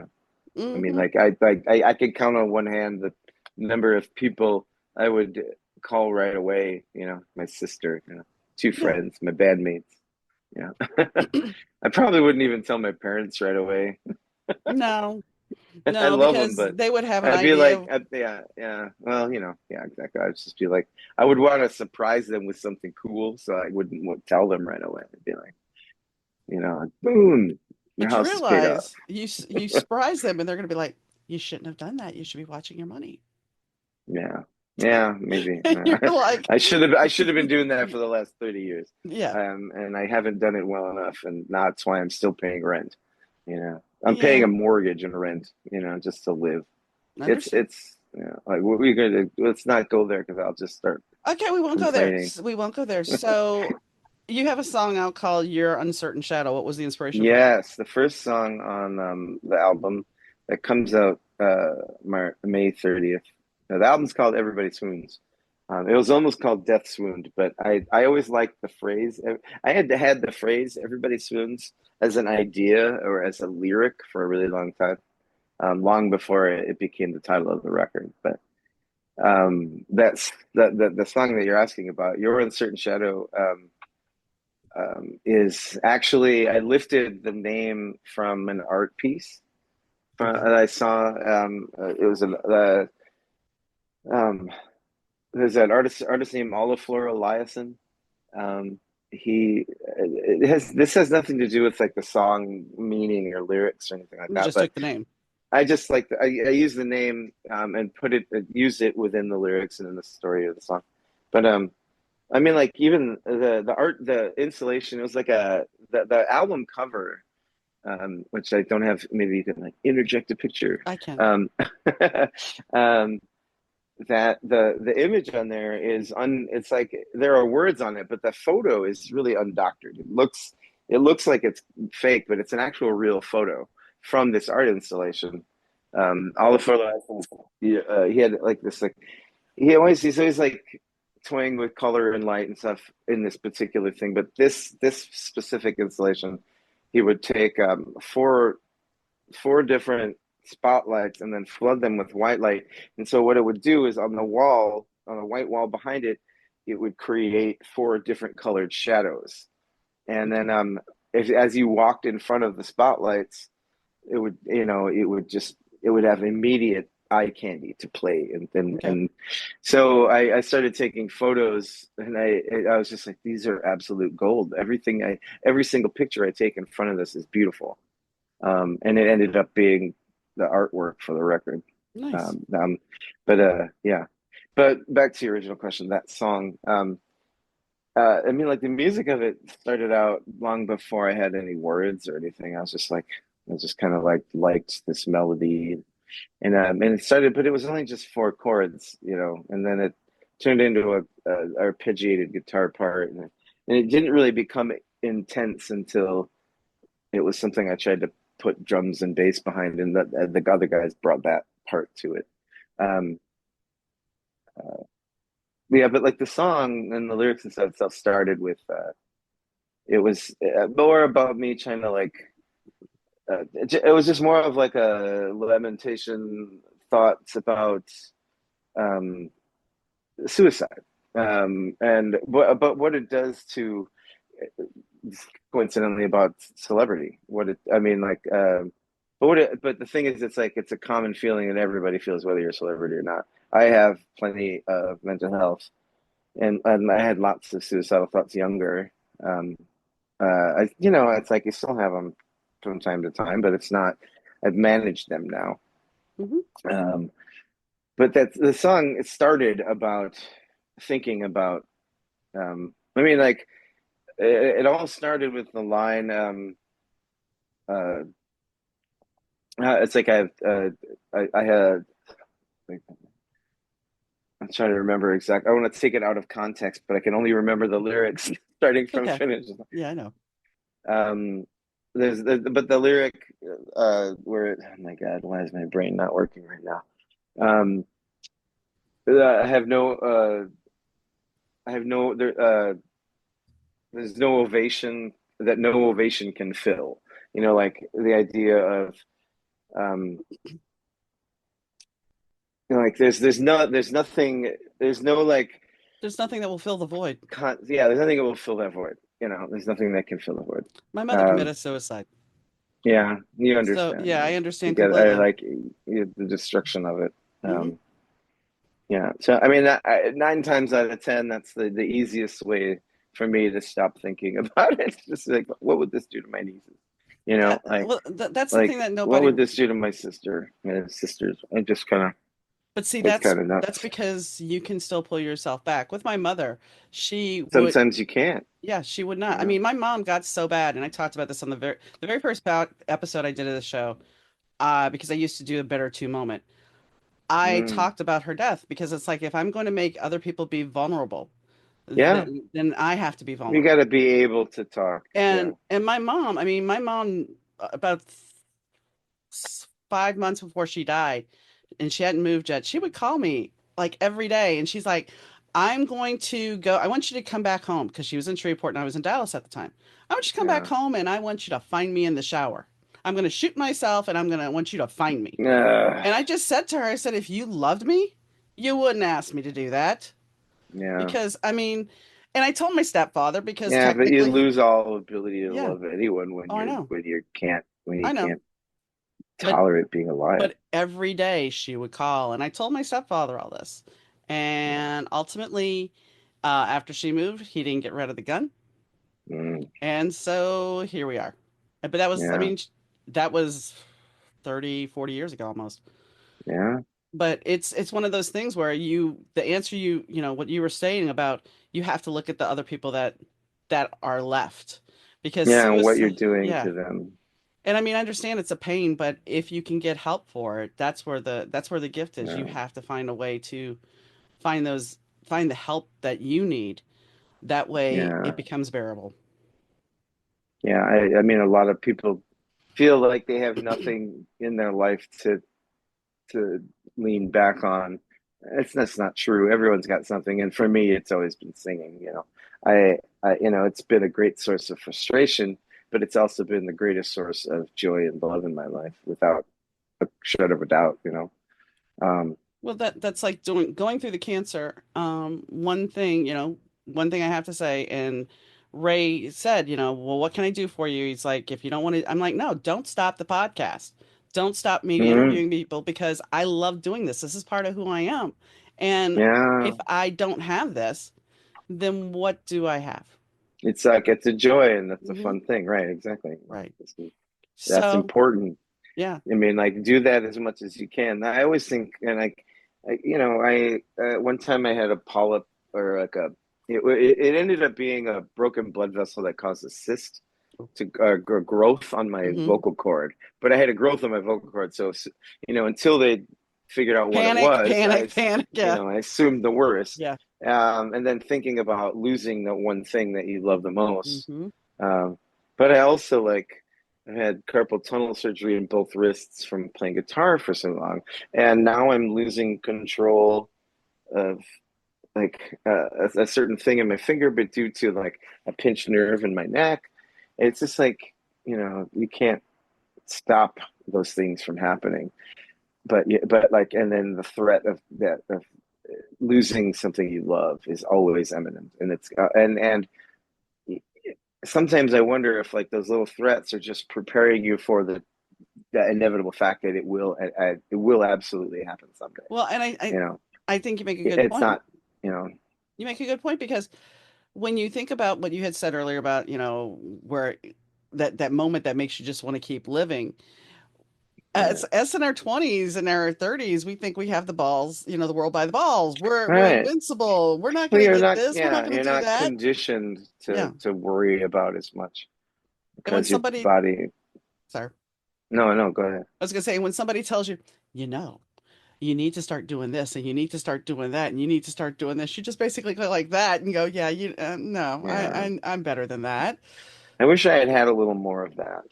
mean, mm-hmm, like I can count on one hand the number of people I would call right away. My sister, two yeah. friends, my bandmates. I probably wouldn't even tell my parents right away. No, I no, love them, because but they would have an I'd be idea like, of, yeah, yeah. Well, yeah, exactly. I'd just be like, I would want to surprise them with something cool, so I wouldn't tell them right away. I'd be like, boom, your but you house is paid off. realize you surprise them, and they're going to be like, you shouldn't have done that. You should be watching your money. Yeah, yeah, maybe. And you're like, I should have been doing that for the last 30 years, yeah, and I haven't done it well enough, and that's why I'm still paying rent. I'm paying a yeah, mortgage and rent, just to live. understood. Like what we're gonna do. Let's not go there because I'll just start Okay, we won't go there. complaining. We won't go there. So You have a song out called Your Uncertain Shadow. What was the inspiration for that? Yes, the first song on the album that comes out May 30th. The album's called Everybody Swoons. It was almost called Death Swooned, but I always liked the phrase. I had the phrase Everybody Swoons as an idea or as a lyric for a really long time, long before it became the title of the record. But that's the song that you're asking about, Your Uncertain Shadow. Is actually I lifted the name from an art piece Okay. that I saw. It was um, there's an artist named Olaflora Eliasson. Um, he it has this has nothing to do with like the song meaning or lyrics or anything like You that, just but took the name. I just like I use the name and put it use it within the lyrics and in the story of the song. But I mean, like even the art, the installation, it was like the album cover, which I don't have. Maybe you can like interject a picture. I can. Um, um, that the image on there is It's like there are words on it, but the photo is really undoctored. It looks like it's fake, but it's an actual real photo from this art installation. All the photos, he had like this like he's always like toying with color and light and stuff in this particular thing, but this specific installation, he would take four different spotlights and then flood them with white light. And so what it would do is on the wall, on the white wall behind it, it would create four different colored shadows. And then Okay. as you walked in front of the spotlights, it would have immediate eye candy to play Okay. and so I started taking photos and I was just like these are absolute gold. Every single picture I take in front of this is beautiful. And it ended up being the artwork for the record. Nice. um, um but yeah, but back to your original question, that song, I mean, like the music of it started out long before I had any words or anything. I just kind of like liked this melody, and it started, but it was only just four chords, and then it turned into a arpeggiated guitar part, and it didn't really become intense until it was something I tried to put drums and bass behind, and the other guys brought that part to it. Um, yeah, but like the song and the lyrics and stuff started with it was more about me trying to like it was just more of like a lamentation, thoughts about um, suicide, and but what it does to coincidentally about celebrity. What it, I mean, like, but the thing is, it's like it's a common feeling that everybody feels, whether you're a celebrity or not. I have plenty of mental health, and I had lots of suicidal thoughts younger. Um, it's like you still have them from time to time, but it's not. I've managed them now. Hmm. Um, but that the song, it started about thinking about. I mean, like it all started with the line. Uh, it's like I had. Like, I'm trying to remember exactly. I want to take it out of context, but I can only remember the lyrics starting from Okay. finish. Yeah, I know. Um, but the lyric oh my God, why is my brain not working right now? Um, I have no I have no there there's no ovation that no ovation can fill. Like the idea of um, like there's nothing there's no like There's nothing that will fill the void. yeah, there's nothing that will fill that void. There's nothing that can fill the void. My mother Um, committed suicide. yeah, you So, understand, yeah, I right? You understand get I completely. like the destruction of it. Hmm. Yeah. So I mean, nine times out of ten, that's the easiest way for me to stop thinking about it. Just like, what would this do to my nieces? Yeah, Like well, that's the thing that what nobody. would this do to my sister and sisters? I just kind of But see, it's that's kind of that's nuts. because you can still pull yourself back. With my mother, she would. Sometimes you can't. Yeah, she would not. You I know. mean, my mom got so bad, and I talked about this on the very first episode I did of the show, because I used to do a better two moment. I Mm, talked about her death because it's like if I'm going to make other people be vulnerable, Yeah. then I have to be You got vulnerable. to be able to talk. Yeah. And my mom, I mean, my mom about 5 months before she died, and she hadn't moved yet, she would call me like every day, and she's like, "I'm going to go. I want you to come back home," because she was in Shreveport and I was in Dallas at the time. "I want you to come back Yeah. home, and I want you to find me in the shower. I'm going to shoot myself, and I want you to find me." Uh, And I just said to her, I said, "If you loved me, you wouldn't ask me to do that." yeah. Because I mean, and I told my stepfather because Yeah, but you technically, lose all ability to yeah, love anyone oh, I know, when you I know, can't but tolerate being alive. every day she would call, and I told my stepfather all this, Yeah. and ultimately, after she moved, he didn't get rid of the gun, Mm, and so here we are. But that was, I yeah. mean, that was 30, 40 years ago almost. Yeah. But it's one of those things where the answer you know what you were saying about you have to look at the other people that are left because Yeah, and what you're suicide, doing yeah. to them. And I mean, I understand it's a pain, but if you can get help for it, that's where the gift is. You Yeah. have to find a way to find those find the help that you need. That way Yeah. it becomes bearable. Yeah. I mean, a lot of people feel like they have nothing in their life to lean back on. That's not true. Everyone's got something, and for me, it's always been singing. It's been a great source of frustration, but it's also been the greatest source of joy and love in my life, without a shred of a doubt. Well, that's like doing going through the cancer. One thing I have to say, and Ray said, well, what can I do for you? He's like, if you don't want to, I'm like, no, don't stop the podcast. Don't stop me Mhm. interviewing people because I love doing this. This is part of who I am. And Yeah, if I don't have this, then what do I have? it's like it's a joy, and that's a Hmm. fun thing, right? Exactly. Right. That's So, important. yeah. I mean, like, do that as much as you can. I always think, and I one time I had a polyp, or like it ended up being a broken blood vessel that caused a cyst to growth on my Hmm. vocal cord. But I had a growth on my vocal cord, so until they figured out what it Panic, was, panic, panic. Yeah. I assumed the worst. Yeah. And then thinking about losing the one thing that you love the most. Hmm. Um, but I also I had carpal tunnel surgery in both wrists from playing guitar for so long, and now I'm losing control of a certain thing in my finger, but due to like a pinched nerve in my neck. It's just like, you can't stop those things from happening. But like, and then the threat of losing something you love is always imminent, and and sometimes I wonder if like those little threats are just preparing you for the inevitable fact that it will absolutely happen someday. Well, and You know, I think you make a good it's point. not, you know, You make a good point because when you think about what you had said earlier about, where that moment that makes you just want to keep living, yeah. as us in our 20s and our 30s, we think we have the balls, the world by the balls. We're Right. invincible. We're not Well, going to get this. We're not going you're to do not that. conditioned Yeah. to worry about as much And when because your somebody, body. sorry, No, no, go ahead. I was going to say, when somebody tells you, you know, you need to start doing this and you need to start doing that and you need to start doing this, you just basically go like that and go, yeah, no, Yeah. I'm better than that. I wish I had had a little more of that.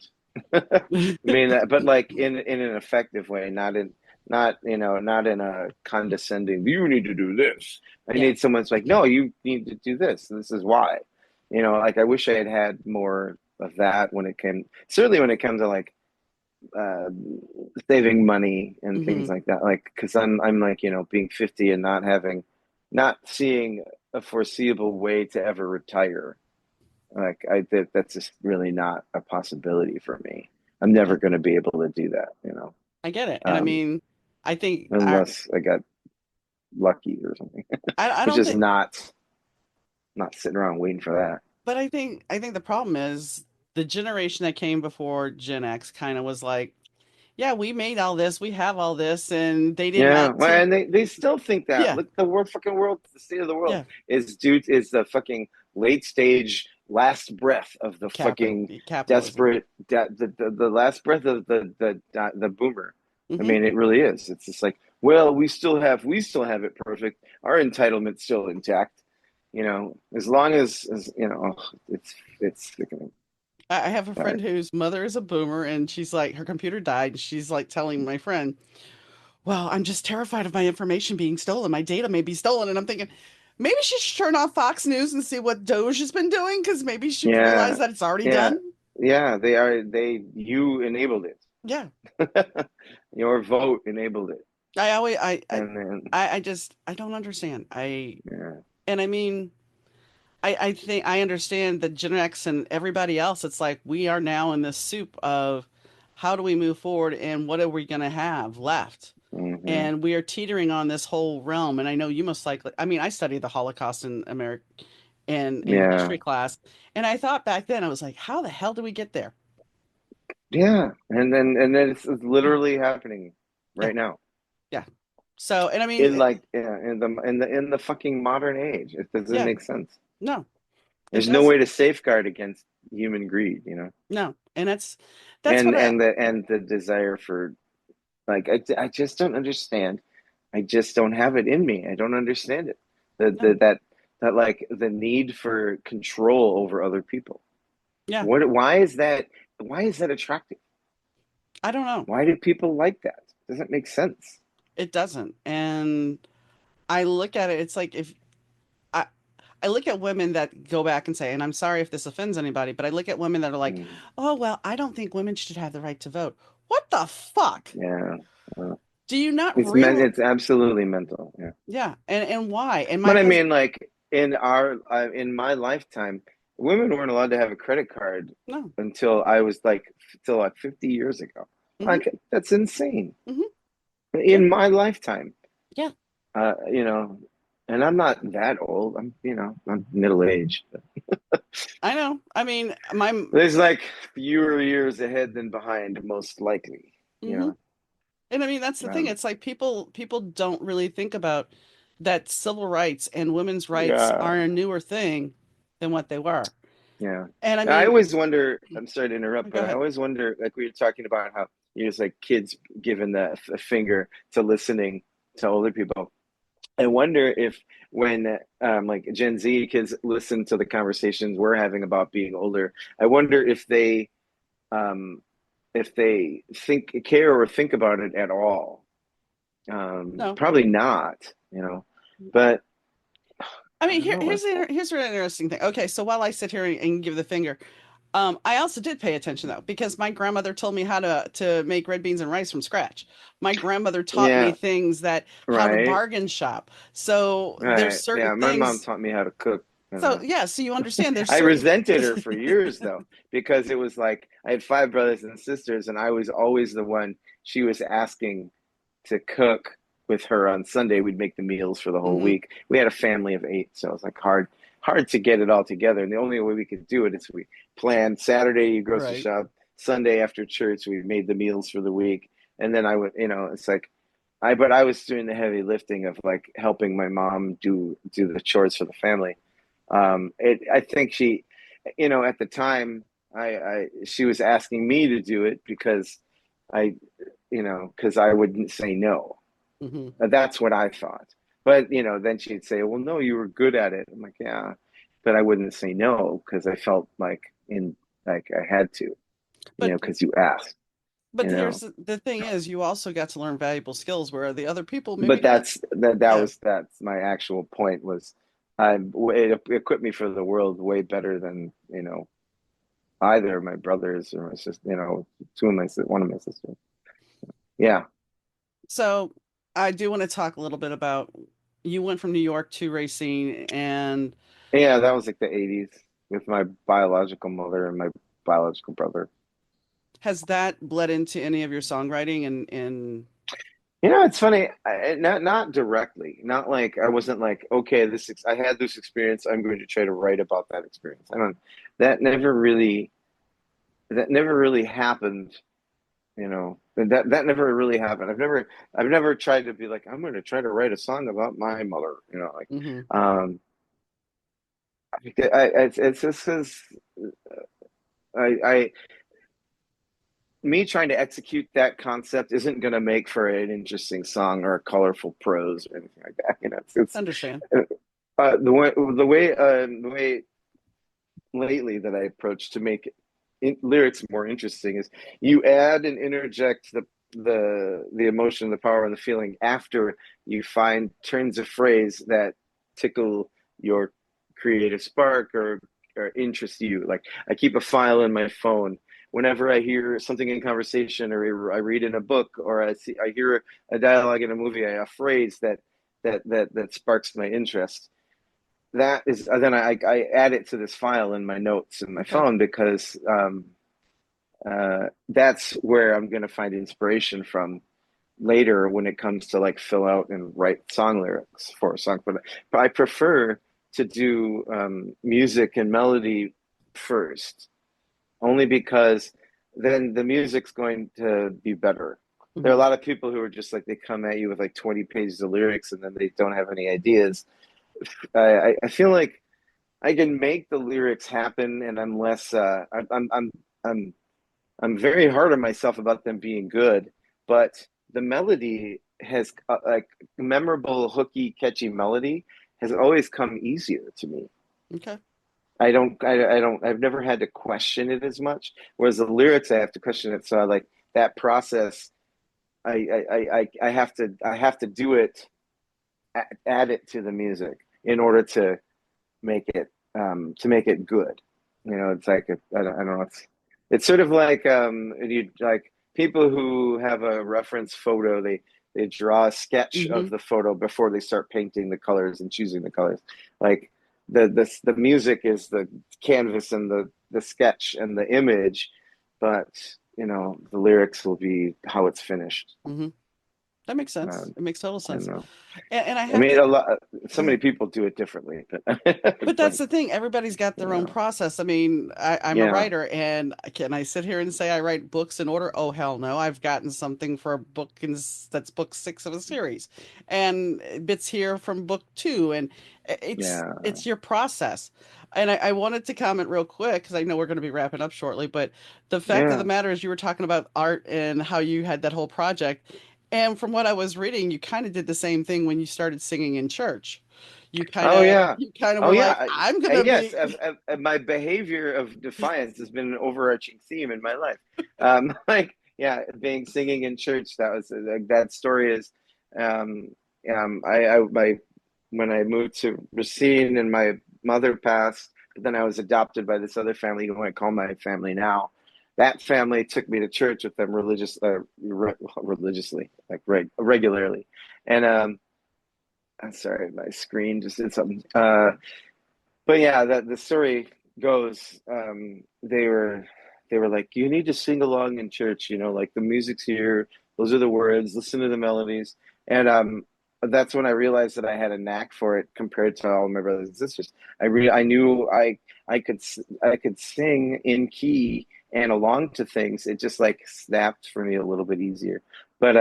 I mean, but like in an effective way, not in a condescending. You need to do this. I Yeah. need someone's like, no, you need to do this. This is why. Like I wish I had had more of that certainly when it comes to like uh, saving money and things Hmm. like that. Like, because I'm like, being 50 and not seeing a foreseeable way to ever retire. Like that's just really not a possibility for me. I'm Yeah, never going to be able to do that, I get it. And I um, mean, I think unless I got lucky or something, I which don't is think, not sitting around waiting for that. but I think the problem is the generation that came before Gen X kind of was like, yeah, we made all this, we have all this, and they did Yeah, not well, take, and they still think that. yeah, Look, the state of the world yeah, is the fucking late stage last breath of the fucking capitalism. desperate the last breath of the boomer. I Hmm. mean, it really is. It's just like, well, we still have it perfect. Our entitlement's still intact. as long as it's sickening. I have a Sorry. friend whose mother is a boomer, and she's like, her computer died, and she's like telling my friend, "Well, I'm just terrified of my information being stolen. My data may be stolen." And I'm thinking, maybe she should turn off Fox News and see what Doge has been doing, because maybe she'd realize Yeah, that it's already yeah, done. yeah. You enabled it. Yeah. Your vote enabled it, I always, and then I just, I don't understand. yeah, And I mean, I think I understand that Gen X and everybody else, it's like we are now in this soup of how do we move forward and what are we going to have left? hmm And we are teetering on this whole realm. And I know you most likely, I mean, I studied the Holocaust in America in yeah, history class. And I thought back then, I was like, how the hell do we get there? yeah. And then it's literally happening Yeah. right now. Yeah. So, and I mean, In like yeah, in the fucking modern age. It doesn't yeah, make sense. no, it There's no way doesn't. to safeguard against human greed. No. And that's what And I, the desire for like I just don't understand. I just don't have it in me. I don't understand it. no, That like the need for control over other people. yeah, Why is that attractive? I don't know. Why do people like that? Doesn't make sense. It doesn't. And I look at it, it's like if I, I look at women that go back and say, and I'm sorry if this offends anybody, but I look at women that are like, Mm, oh, well, I don't think women should have the right to vote. What the fuck? yeah. Do you not real? It's absolutely mental. Yeah. Yeah. And why? And my But I husband, mean, like in my lifetime, women weren't allowed to have a credit card no. until I was like till like 50 years ago. Hmm. Like that's insane. Hmm. Yeah. In my lifetime, Yeah. uh, you know, and I'm not that old. I'm middle aged. I know. I mean, my, There's like fewer years ahead than behind, most likely. You hmm know, and I mean, that's the thing. um, It's like people don't really think about that civil rights and women's rights yeah, are a newer thing than what they were. yeah. And I I mean, always wonder. I'm sorry to interrupt, go but I ahead. always wonder. Like we were talking about how it's like kids giving the finger to listening to older people. I wonder if when like Gen Z kids listen to the conversations we're having about being older, I wonder um, if they care or think about it at all. No. Probably not, but I I mean, don't know. here's an interesting thing. Okay, so while I sit here and give the finger, I also did pay attention though because my grandmother told me how to make red beans and rice from scratch. My grandmother taught me Yeah, things that how to right, bargain shop. So there's right. certain Yeah, my mom things. taught me how to cook. So yeah, so you understand there's I certain. resented her for years though, because it was like I had five brothers and sisters, and I was always the one she was asking to cook with her on Sunday. We'd make the meals for the whole Hmm. week. We had a family of eight, so it was like hard to get it all together. And the only way we could do it is we planned Saturday you grocery Right. shop, Sunday after church we made the meals for the week, and then I would, it's like but I was doing the heavy lifting of like helping my mom do the chores for the family. I think at the time, she was asking me to do it because I wouldn't say no. Hmm. That's what I thought. But then she'd say, "Well, no, you were good at it." I'm like, "Yeah," but I wouldn't say no because I felt like I had to, But because you asked, but you here's know. the thing is you also got to learn valuable skills where the other people maybe But didn't. Yeah. that's my actual point was, it equipped me for the world way better than either of my brothers or my sister, one of my sisters. Yeah, So I do want to talk a little bit about you went from New York to Racine, and yeah, that was like the '80s with my biological mother and my biological brother. has that bled into any of your songwriting and It's funny, not directly, not like I wasn't like, okay, I had this experience, I'm going to try to write about that experience. I don't, that never really, that never really happened. That never really happened. I've never tried to be like, I'm going to try to write a song about my mother. Like, hmm um, it's just because I me trying to execute that concept isn't going to make for an interesting song or a colorful prose or anything like that. understand. the way lately that I approach to make lyrics more interesting is you add and interject the emotion, the power, and the feeling after you find turns of phrase that tickle your creative spark or interest you. Like I keep a file in my phone. Whenever I hear something in conversation, or I read in a book, or I hear a dialogue in a movie, a phrase that sparks my interest, that is then I add it to this file in my notes in my Okay. phone because that's where I'm going to find inspiration from later when it comes to like fill out and write song lyrics for a song. But I prefer to do music and melody first, only because then the music's going to be better. There are a Hmm. lot of people who are just like they come at you with like 20 pages of lyrics and then they don't have any ideas. I feel like I can make the lyrics happen, and I'm less. I'm I'm very hard on myself about them being good, but the melody has like memorable, hooky, catchy melody has always come easier to me. Okay. I've never had to question it as much. Whereas the lyrics, I have to question it. So I like that process. I have to do it, add it to the music in order to make it good. You know, it's like I don't know. It's sort of like you like people who have a reference photo. They draw a sketch Hmm. of the photo before they start painting the colors and choosing the colors. Like the music is the canvas and the sketch and the image, but you know the lyrics will be how it's finished. Hmm. That makes sense. Um, It makes total I don't sense. know. And I I have mean, to a lot. So go many ahead. people do it differently, but But it's that's like, the thing. Everybody's got you their own know, process. I mean, I'm a yeah, writer, and can I sit here and say I write books in order? Oh, hell no. I've gotten something for a book that's book six of a series, and bits here from book two, and yeah, it's your process. And I wanted to comment real quick because I know we're going to be wrapping up shortly, but the fact of the yeah. matter is you were talking about art and how you had that whole project. And from what I was reading, you kind of did the same thing when you started singing in church. Oh yeah, You kind of oh were yeah. like, I'm gonna Yes, be. my behavior of defiance has been an overarching theme in my life. Like, yeah, being singing in church. That was like, that story is. Um, I my when I moved to Racine and my mother passed, but then I was adopted by this other family who I call my family now. That family took me to church with them religiously, like regularly, and I'm sorry, my screen just did something. But yeah, that the story goes, they were like, you need to sing along in church, you know, like the music's here, those are the words, listen to the melodies. And that's when I realized that I had a knack for it compared to all my brothers and sisters. I knew I could sing in key and along to things. It just like snapped for me a little bit easier. But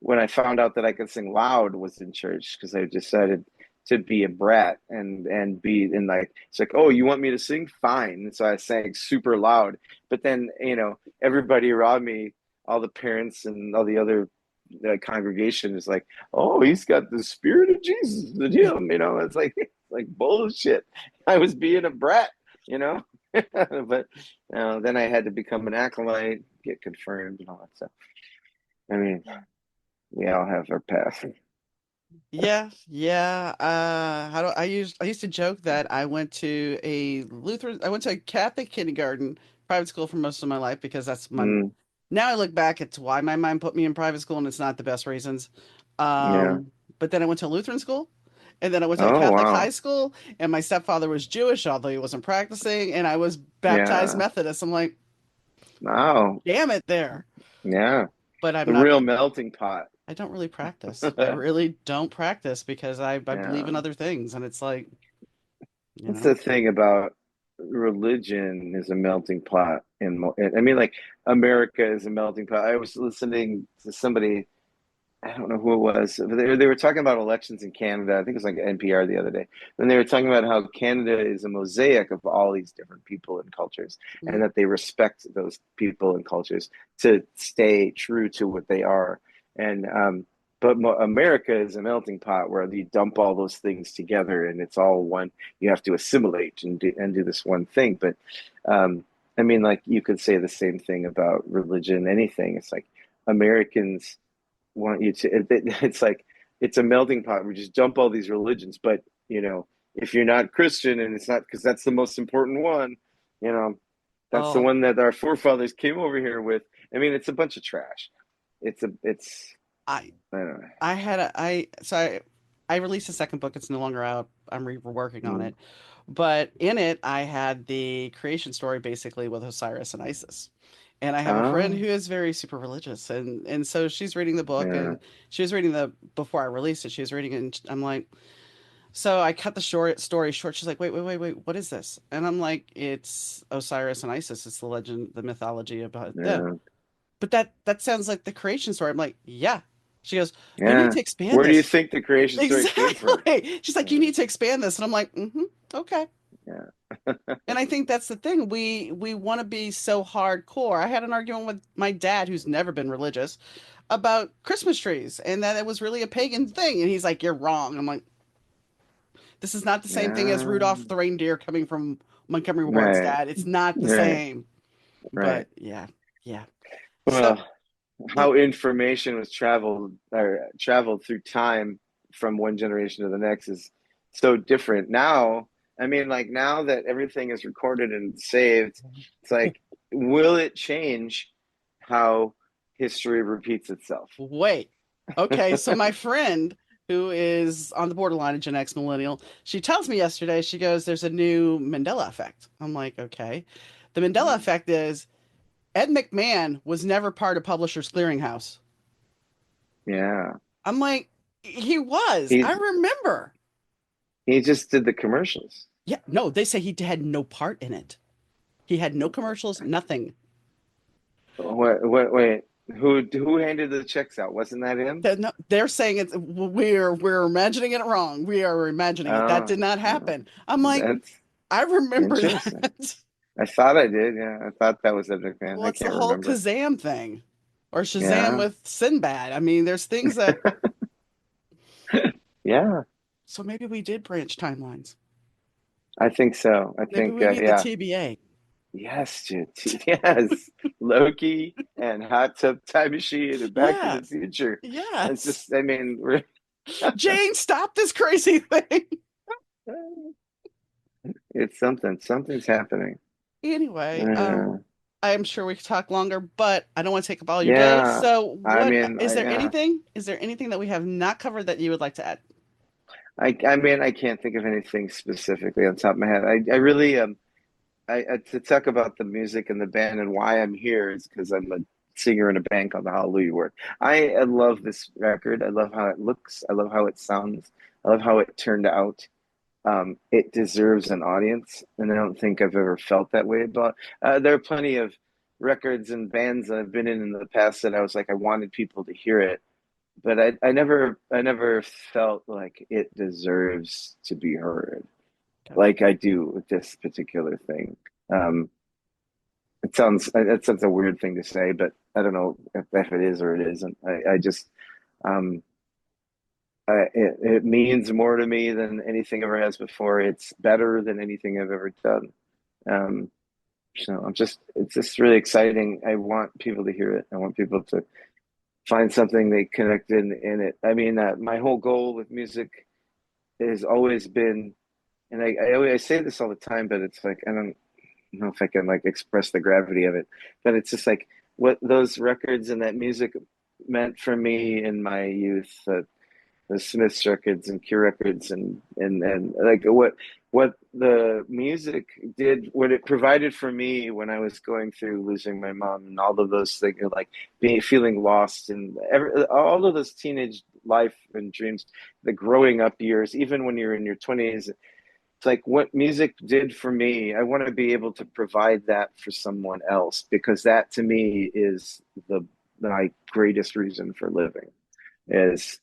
when I found out that I could sing loud was in church because I decided to be a brat and be in like it's like, oh, you want me to sing, fine. And so I sang super loud, but then you know everybody around me, all the parents and all the other congregation is like, oh, he's got the spirit of Jesus in him, you know. It's like bullshit. I was being a brat, you know. But then I had to become an acolyte, get confirmed and all that stuff. I mean, we all have our path. Yeah, yeah. How do I used to joke that I went to a Catholic kindergarten, private school for most of my life because that's my Mm, now I look back at why my mom put me in private school and it's not the best reasons. yeah. But then I went to Lutheran school and then I went to a Oh Catholic high wow. school and my stepfather was Jewish, although he wasn't practicing, and I was baptized Yeah. Methodist. I'm like, Wow. damn it there. Yeah. But I'm The not real melting pot. I don't really practice. I really don't practice because I believe Yeah. in other things and it's like, you That's know. the thing about religion is a melting pot I mean like America is a melting pot. I was listening to somebody, I don't know who it was. They were talking about elections in Canada. I think it was like NPR the other day. And they were talking about how Canada is a mosaic of all these different people and cultures, and Mhm. that they respect those people and cultures to stay true to what they are. And but America is a melting pot where you dump all those things together and it's all one. You have to assimilate and do this one thing. But um, I mean, like you could say the same thing about religion, anything. It's like Americans want you to. It's like it's a melting pot. We just dump all these religions, but if you're not Christian, and it's not because that's the most important one, you know, that's the Oh, one that our forefathers came over here with. I mean, it's a bunch of trash. It's I I don't know. I had a I so I released a second book. It's no longer out. I'm reworking on Mm. it. But in it, I had the creation story basically with Osiris and Isis. And I have a friend Oh, who is very super religious, and so she's reading the book, yeah, and she was reading the before I released it. She was reading it, and I'm like, so I cut the short story short. She's like, wait, what is this? And I'm like, it's Osiris and Isis. It's the legend, the mythology about them. yeah, But that sounds like the creation story. I'm like, yeah. She goes, you need yeah. to expand Where do you this. think the creation story came from? Exactly. She's like, you Yeah, need to expand this. And I'm like, okay. yeah, And I think that's the thing. We want to be so hardcore. I had an argument with my dad, who's never been religious, about Christmas trees and that it was really a pagan thing. And he's like, you're wrong. I'm like, this is not the same thing as yeah. Rudolph the reindeer coming from Montgomery Ward's Right, dad. It's not the right, same. right. But yeah, yeah. So Well, it how information was traveled through time from one generation to the next is so different now. I mean, like now that everything is recorded and saved, it's like, will it change how history repeats itself? wait. Okay, so my friend who is on the borderline of Gen X millennial, she tells me yesterday, she goes, there's a new Mandela effect. I'm like, okay. The Mandela Mm. effect is Ed McMahon was never part of Publishers Clearinghouse. Yeah, I'm like, he was. I he remember. he just did the commercials. Yeah, no, they say he had no part in it. He had no commercials, nothing. Wait, who handed the checks out? Wasn't that him? No, they're saying it's we're imagining it wrong. We are imagining it. That Oh, did not oh, happen. I'm like, that's I remember interesting. that. I thought I did. Yeah, I thought that was Epic Man. Well, I it's the can't whole remember. Kazam thing, or Shazam Yeah, with Sinbad. I mean, there's things that. yeah, So maybe we did branch timelines. I think so. I Maybe think, we need the yeah, TBA. yes, dude. Yes, Loki and Hot Tub Time Machine and Back to the Yes, Future. It's yes. just, I mean, we're, Jane, stop this crazy thing. it's something. Something's happening. Anyway, Uh, I am sure we could talk longer, but I don't want to take up all your day. yeah, So, I what mean, is there yeah. anything? Is there anything that we have not covered that you would like to add? I mean, I can't think of anything specifically on top of my head. I really to talk about the music and the band and why I'm here is because I'm a singer in a band called the Hallelujah Word. I love this record. I love how it looks. I love how it sounds. I love how it turned out. It deserves an audience, and I don't think I've ever felt that way about. There are plenty of records and bands that I've been in the past that I was like, I wanted people to hear it, but I never felt like it deserves to be heard Gotcha. like I do with this particular thing. Um, it sounds a weird thing to say, but I don't know if it is or it isn't. I just um, it means more to me than anything ever has before. It's better than anything I've ever done. Um, so it's just really exciting. I want people to hear it. I want people to find something they connect in it. I mean, my whole goal with music has always been, and I say this all the time, but it's like I don't know if I can like express the gravity of it, but it's just like what those records and that music meant for me in my youth. The Smiths records and Cure records and like what the music did, what it provided for me when I was going through losing my mom and all of those things, like being feeling lost and all of those teenage life and dreams, the growing up years, even when you're in your 20s. It's like what music did for me. I want to be able to provide that for someone else because that to me is my greatest reason for living is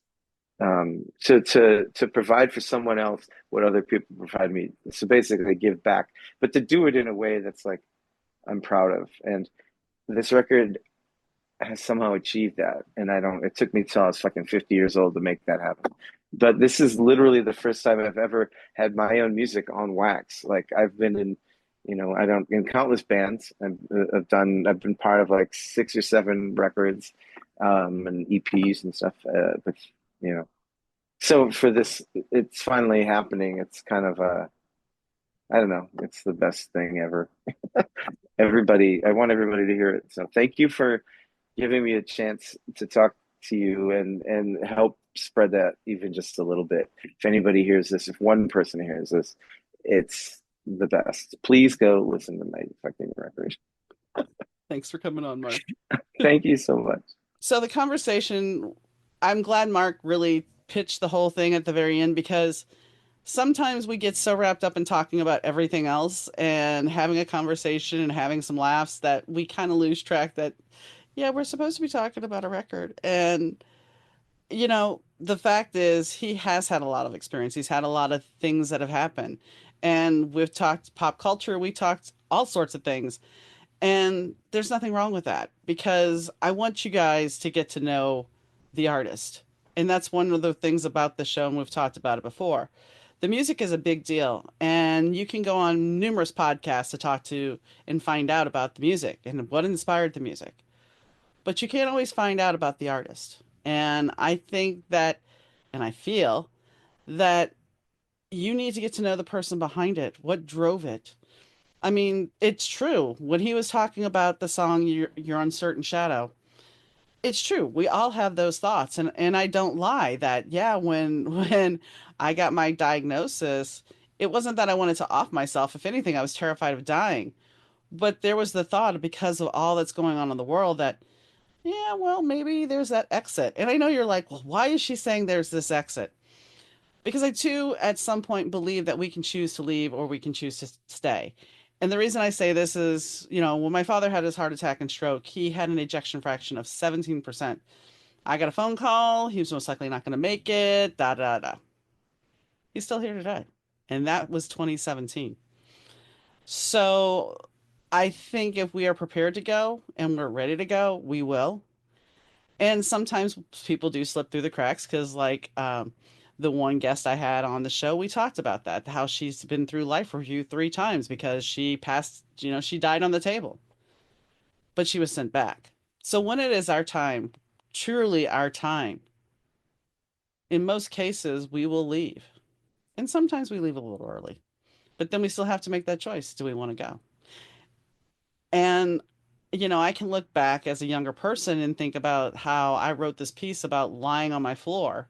to provide for someone else what other people provide me. So basically, give back, but to do it in a way that's like I'm proud of. And this record, has somehow achieved that. And I don't, it took me till I was fucking 50 years old to make that happen. But this is literally the first time I've ever had my own music on wax. Like I've been in, I don't, in countless bands. I've been part of like 6 or 7 records, and EPs and stuff. But, you know, so for this, it's finally happening. It's kind of I don't know, it's the best thing ever. I want everybody to hear it. So thank you for giving me a chance to talk to you and help spread that even just a little bit. If anybody hears this, if one person hears this, it's the best. Please go listen to my fucking record. Thanks for coming on, Mark. Thank you so much. So the conversation, I'm glad Mark really pitched the whole thing at the very end because sometimes we get so wrapped up in talking about everything else and having a conversation and having some laughs that we kind of lose track that, yeah, we're supposed to be talking about a record. And, the fact is, he has had a lot of experience. He's had a lot of things that have happened. And we've talked pop culture, we talked all sorts of things. And there's nothing wrong with that because I want you guys to get to know the artist. And that's one of the things about the show, and we've talked about it before. The music is a big deal, and you can go on numerous podcasts to talk to and find out about the music and what inspired the music. But you can't always find out about the artist. And I think that, and I feel that you need to get to know the person behind it, what drove it. I mean, it's true. When he was talking about the song Your Uncertain Shadow, it's true. We all have those thoughts. And I don't lie that, yeah, when when I got my diagnosis, it wasn't that I wanted to off myself. If anything, I was terrified of dying. But there was the thought because of all that's going on in the world that, yeah, well, maybe there's that exit. And I know you're like, well, why is she saying there's this exit? Because I too, at some point, believe that we can choose to leave or we can choose to stay. And the reason I say this is, when my father had his heart attack and stroke, he had an ejection fraction of 17%. I got a phone call. He was most likely not going to make it. Da da da. He's still here today. And that was 2017. So I think if we are prepared to go and we're ready to go, we will. And sometimes people do slip through the cracks because, like, the one guest I had on the show, we talked about that, how she's been through life review 3 times because she passed, she died on the table, but she was sent back. So when it is our time, truly our time, in most cases, we will leave. And sometimes we leave a little early, but then we still have to make that choice. Do we want to go? And, I can look back as a younger person and think about how I wrote this piece about lying on my floor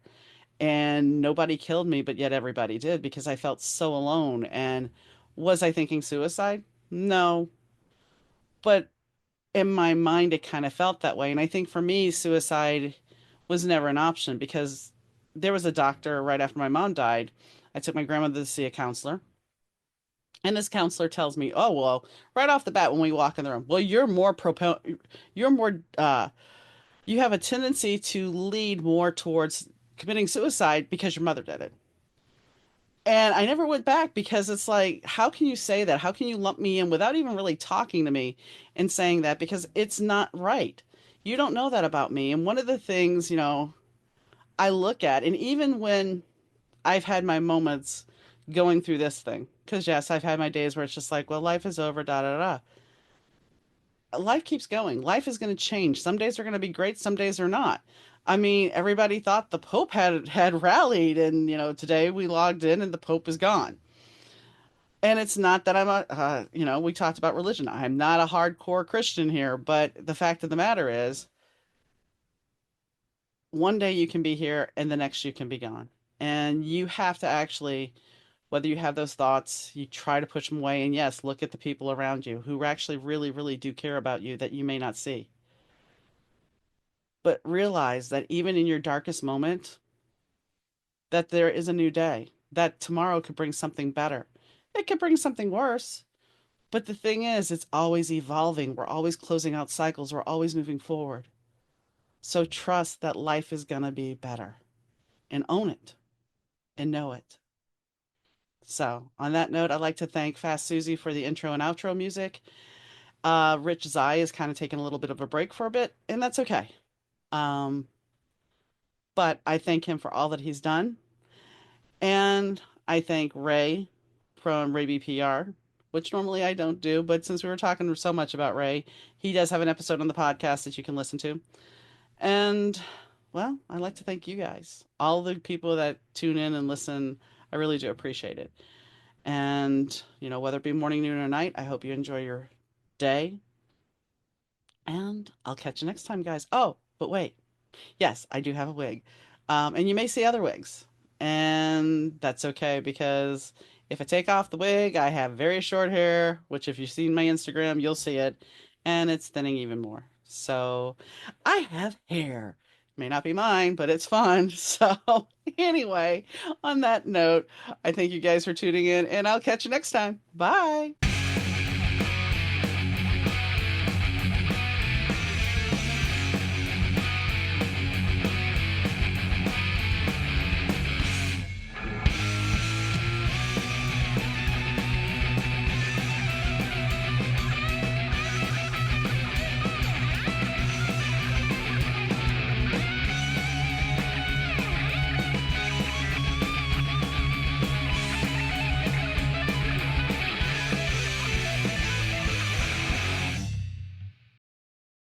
and nobody killed me, but yet everybody did because I felt so alone. And was I thinking suicide? No. But in my mind, it kind of felt that way. And I think for me, suicide was never an option because there was a doctor right after my mom died. I took my grandmother to see a counselor. And this counselor tells me, "Oh, well, right off the bat when we walk in the room, well, you're more you have a tendency to lead more towards committing suicide because your mother did it." And I never went back because it's like, how can you say that? How can you lump me in without even really talking to me and saying that? Because it's not right. You don't know that about me. And one of the things, I look at, and even when I've had my moments going through this thing, because yes, I've had my days where it's just like, well, life is over, da da da. Life keeps going. Life is going to change. Some days are going to be great, some days are not. I mean, everybody thought the Pope had rallied, and today we logged in and the Pope is gone. And it's not that I'm we talked about religion. I'm not a hardcore Christian here, but the fact of the matter is, one day you can be here and the next you can be gone. And you have to actually, whether you have those thoughts, you try to push them away. And yes, look at the people around you who actually really, really do care about you that you may not see. But realize that even in your darkest moment, that there is a new day, that tomorrow could bring something better. It could bring something worse. But the thing is, it's always evolving. We're always closing out cycles. We're always moving forward. So trust that life is going to be better and own it and know it. So, on that note, I'd like to thank Fast Susie for the intro and outro music. Rich Zai is kind of taking a little bit of a break for a bit, and that's okay. Um, but I thank him for all that he's done. And I thank Ray from Ray BPR, which normally I don't do, but since we were talking so much about Ray, he does have an episode on the podcast that you can listen to. And well, I'd like to thank you guys, all the people that tune in and listen. I really do appreciate it. And, whether it be morning, noon, or night, I hope you enjoy your day. And I'll catch you next time, guys. Oh, but wait. Yes, I do have a wig. And you may see other wigs. And that's okay because if I take off the wig, I have very short hair, which if you've seen my Instagram, you'll see it. And it's thinning even more. So I have hair. May not be mine, but it's fun. So anyway, on that note, I thank you guys for tuning in and I'll catch you next time. Bye.